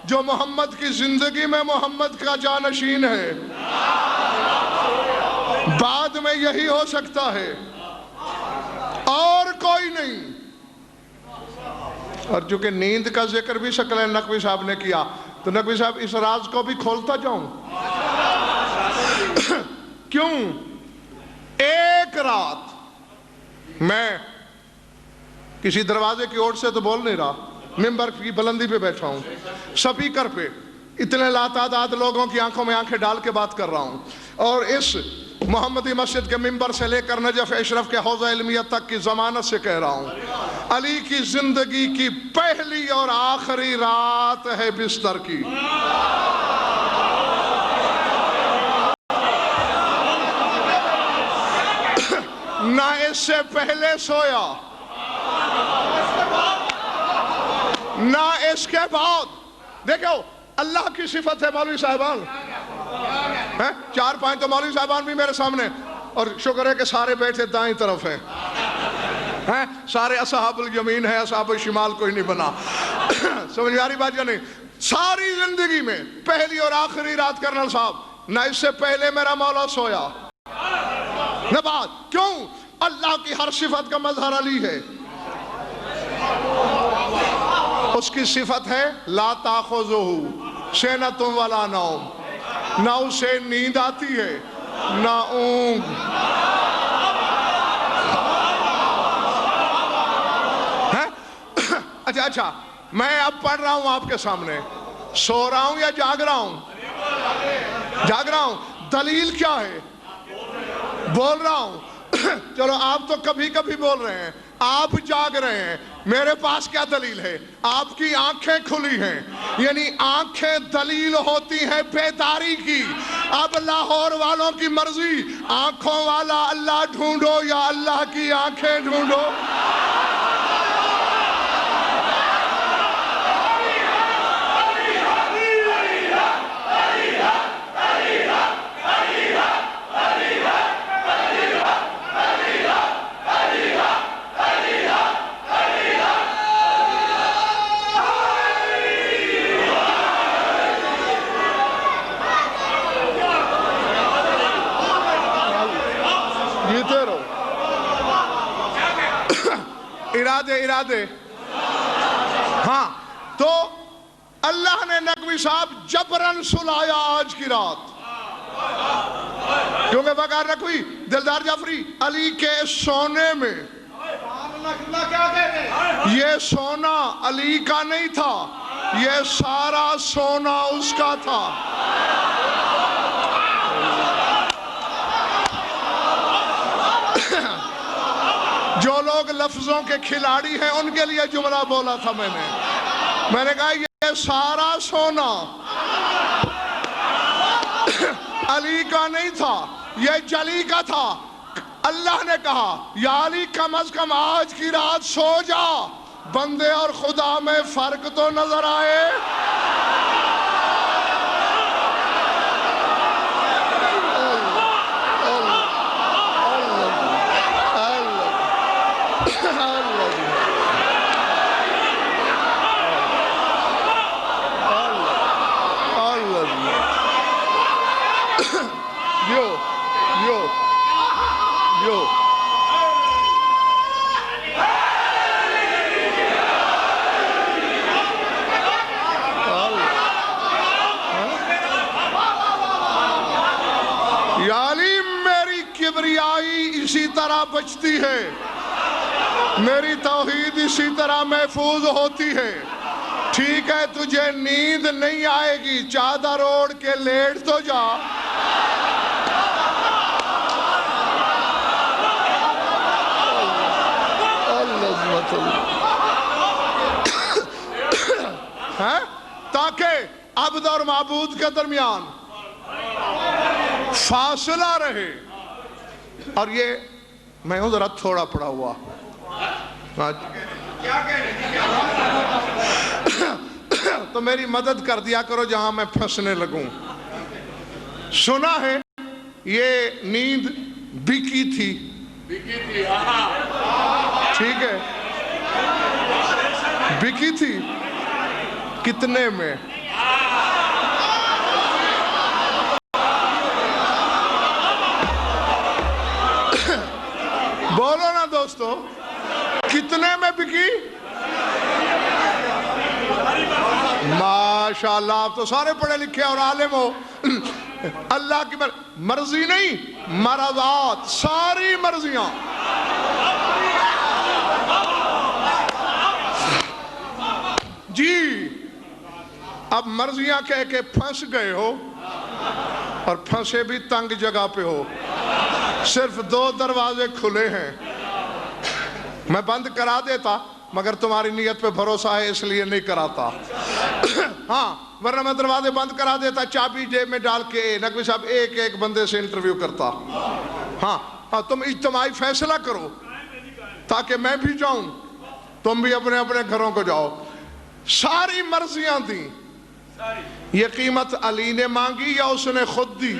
جو محمد کی زندگی میں محمد کا جانشین ہے، بعد میں یہی ہو سکتا ہے اور کوئی نہیں۔ اور چونکہ نیند کا ذکر بھی شکل نقوی صاحب نے کیا تو نقوی صاحب اس راز کو بھی کھولتا جاؤں۔ کیوں؟ ایک رات میں کسی دروازے کی اوٹ سے تو بول نہیں رہا، ممبر کی بلندی پہ بیٹھا ہوں، سپیکر پہ اتنے لاتعداد لوگوں کی آنکھوں میں آنکھیں ڈال کے بات کر رہا ہوں، اور اس محمدی مسجد کے ممبر سے لے کر نجف اشرف کے حوضہ علمیہ تک کی ضمانت سے کہہ رہا ہوں، علی کی زندگی کی پہلی اور آخری رات ہے بستر کی۔ نہ اس سے پہلے سویا نہ اس کے بعد۔ دیکھو اللہ کی صفت ہے مولوی صاحبان، 4-5 تو مولوی صاحبان بھی میرے سامنے، اور شکر ہے کہ سارے بیٹھے دائیں طرف ہیں، سارے اصحاب الیمین ہیں، اصحاب الشمال کوئی نہیں بنا۔ سمجھ آ رہی بات یا نہیں؟ ساری زندگی میں پہلی اور آخری رات کرنل صاحب، نہ اس سے پہلے میرا مولا سویا نہ بعد۔ کیوں؟ اللہ کی ہر صفت کا مظہر علی ہے، اس کی صفت ہے لا تاخذہ سنۃ ولا نوم، نہ اسے نیند آتی ہے نہ اونگ۔ اچھا میں اب پڑھ رہا ہوں آپ کے سامنے، سو رہا ہوں یا جاگ رہا ہوں؟ جاگ رہا ہوں۔ دلیل کیا ہے؟ بول رہا ہوں۔ چلو آپ تو کبھی کبھی بول رہے ہیں، آپ جاگ رہے ہیں، میرے پاس کیا دلیل ہے؟ آپ کی آنکھیں کھلی ہیں، یعنی آنکھیں دلیل ہوتی ہیں بیداری کی۔ اب لاہور والوں کی مرضی، آنکھوں والا اللہ ڈھونڈو یا اللہ کی آنکھیں ڈھونڈو۔ ارادے ہاں، تو اللہ نے نقوی صاحب جبرن سلایا آج کی رات، کیونکہ بغیر نقوی دلدار جعفری علی کے سونے میں، یہ سونا علی کا نہیں تھا، یہ سارا سونا اس کا تھا۔ جو لوگ لفظوں کے کھلاڑی ہیں ان کے لیے جملہ بولا تھا میں نے کہا یہ سارا سونا علی کا نہیں تھا، یہ جلی کا تھا۔ اللہ نے کہا یا علی کم از کم آج کی رات سو جا، بندے اور خدا میں فرق تو نظر آئے۔ کبریائی اسی طرح بچتی ہے، میری توحید اسی طرح محفوظ ہوتی ہے۔ ٹھیک ہے تجھے نیند نہیں آئے گی، چادر اوڑھ کے لیٹ تو جا۔ تاکہ عبد اور معبود کے درمیان فاصلہ رہے۔ اور یہ میں ہوں ذرا تھوڑا پڑا ہوا، تو میری مدد کر دیا کرو جہاں میں پھنسنے لگوں۔ سنا ہے یہ نیند بکی تھی، ٹھیک ہے بکی تھی، کتنے میں؟ بولو نا دوستو، کتنے میں بکی؟ ماشاءاللہ آپ تو سارے پڑھے لکھے اور عالم ہو۔ اللہ کی مرضی نہیں، مرضات، ساری مرضیاں۔ جی اب مرضیاں کہہ کے پھنس گئے ہو، اور پھنسے بھی تنگ جگہ پہ ہو، صرف 2 دروازے کھلے ہیں۔ میں بند کرا دیتا مگر تمہاری نیت پہ بھروسہ ہے اس لیے نہیں کراتا۔ ہاں ورنہ میں دروازے بند کرا دیتا، چابی جیب میں ڈال کے نقوی صاحب ایک ایک بندے سے انٹرویو کرتا۔ ہاں تم اجتماعی فیصلہ کرو تاکہ میں بھی جاؤں، تم بھی اپنے اپنے گھروں کو جاؤ۔ ساری مرضیاں دیں۔ یہ قیمت علی نے مانگی یا اس نے خود دی؟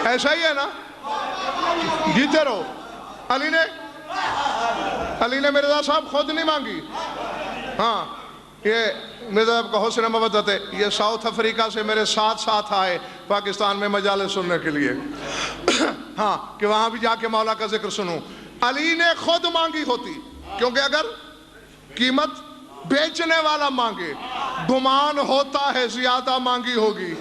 ایسا ہی ہے نا؟ جیتے رہو۔ علی نے مرزا صاحب خود نہیں مانگی۔ ہاں یہ مرزا صاحب کا حسن مودت ہے، یہ ساؤتھ افریقہ سے میرے ساتھ آئے پاکستان میں مجالس سننے کے لیے، ہاں کہ وہاں بھی جا کے مولا کا ذکر سنوں۔ علی نے خود مانگی ہوتی، کیونکہ اگر قیمت بیچنے والا مانگے گمان ہوتا ہے زیادہ مانگی ہوگی۔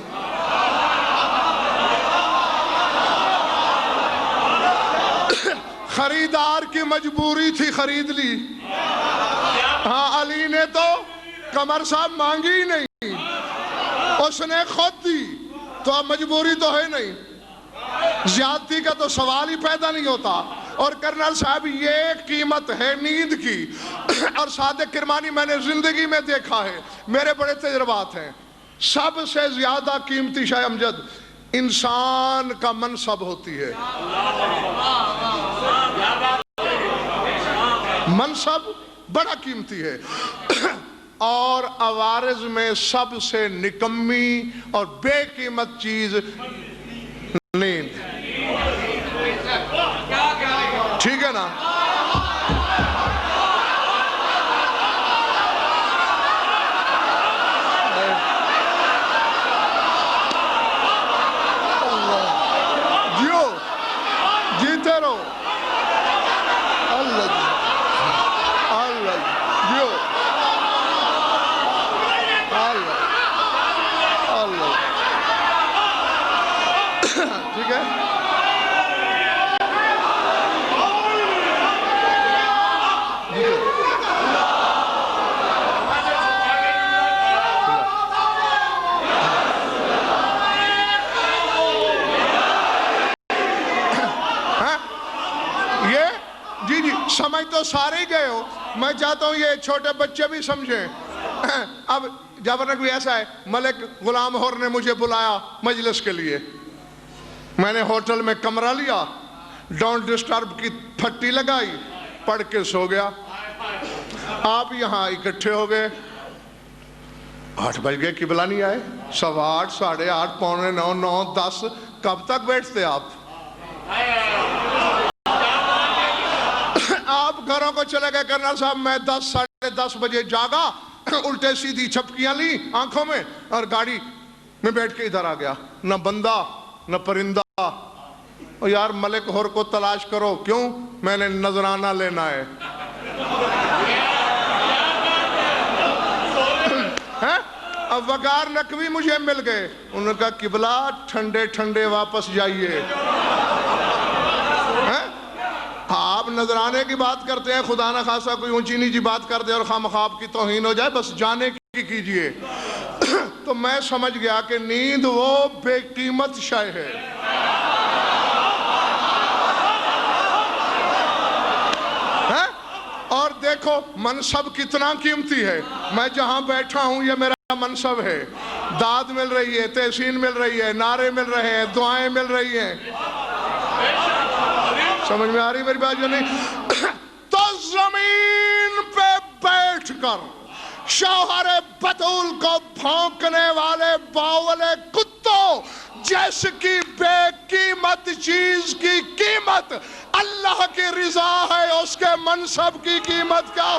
خریدار کی مجبوری تھی، خرید لی۔ ہاں علی نے تو قمر صاحب مانگی ہی نہیں، اس نے خود دی، تو اب مجبوری تو ہے نہیں، زیادتی کا تو سوال ہی پیدا نہیں ہوتا۔ اور کرنل صاحب یہ قیمت ہے نیند کی، اور صادق کرمانی میں نے زندگی میں دیکھا ہے، میرے بڑے تجربات ہیں، سب سے زیادہ قیمتی شے امجد انسان کا منصب ہوتی ہے۔ منصب بڑا قیمتی ہے، اور عوارض میں سب سے نکمی اور بے قیمت چیز نیند، ٹھیک ہے نا؟ جیتے رہو۔ اللہ جیو، اللہ ٹھیک ہے۔ سمجھ تو سارے ہی گئے ہو، میں چاہتا ہوں یہ چھوٹے بچے بھی سمجھیں۔ اب جب بھی ایسا ہے، ملک غلام حر نے مجھے بلایا مجلس کے لیے، میں نے ہوٹل میں کمرہ لیا، ڈونٹ ڈسٹرب کی پھٹی لگائی، پڑھ کے سو گیا۔ آپ یہاں اکٹھے ہو گئے، 8 بج گئے، قبلہ نہیں آئے، 8:15 8:30 پونے 9 9 10 کب تک بیٹھتے آپ؟ آپ گھروں کو چلے گئے، کرنل صاحب میں 10 ساڑھے 10 بجے جاگا، الٹے سیدھی چھپکیاں لی آنکھوں میں اور گاڑی میں بیٹھ کے ادھر آ گیا، نہ بندہ نہ پرندہ۔ اور یار ملک حر کو تلاش کرو، کیوں؟ میں نے نذرانہ لینا ہے۔ اب وقار نقوی مجھے مل گئے، انہوں نے کہا قبلہ ٹھنڈے ٹھنڈے واپس جائیے۔ آپ نذرانے کی بات کرتے ہیں، خدا نہ خاصا کوئی اونچی نیچی بات کر دے اور خواہ کی توہین ہو جائے، بس جانے کی کیجئے۔ تو میں سمجھ گیا کہ نیند وہ بے قیمت شے ہے۔ اور دیکھو منصب کتنا قیمتی ہے، میں جہاں بیٹھا ہوں یہ میرا منصب ہے، داد مل رہی ہے، تحسین مل رہی ہے، نعرے مل رہے ہیں، دعائیں مل رہی ہیں۔ سمجھ میں آ رہی میری بات جو نہیں؟ تو زمین پہ بیٹھ کر شوہر بطول کو بھونکنے والے باولے کتوں جیس کی بے قیمت چیز کی قیمت اللہ کی رضا ہے، اس کے منصب کی قیمت کیا؟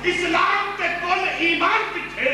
اسلام تے کل ایمان پیچھے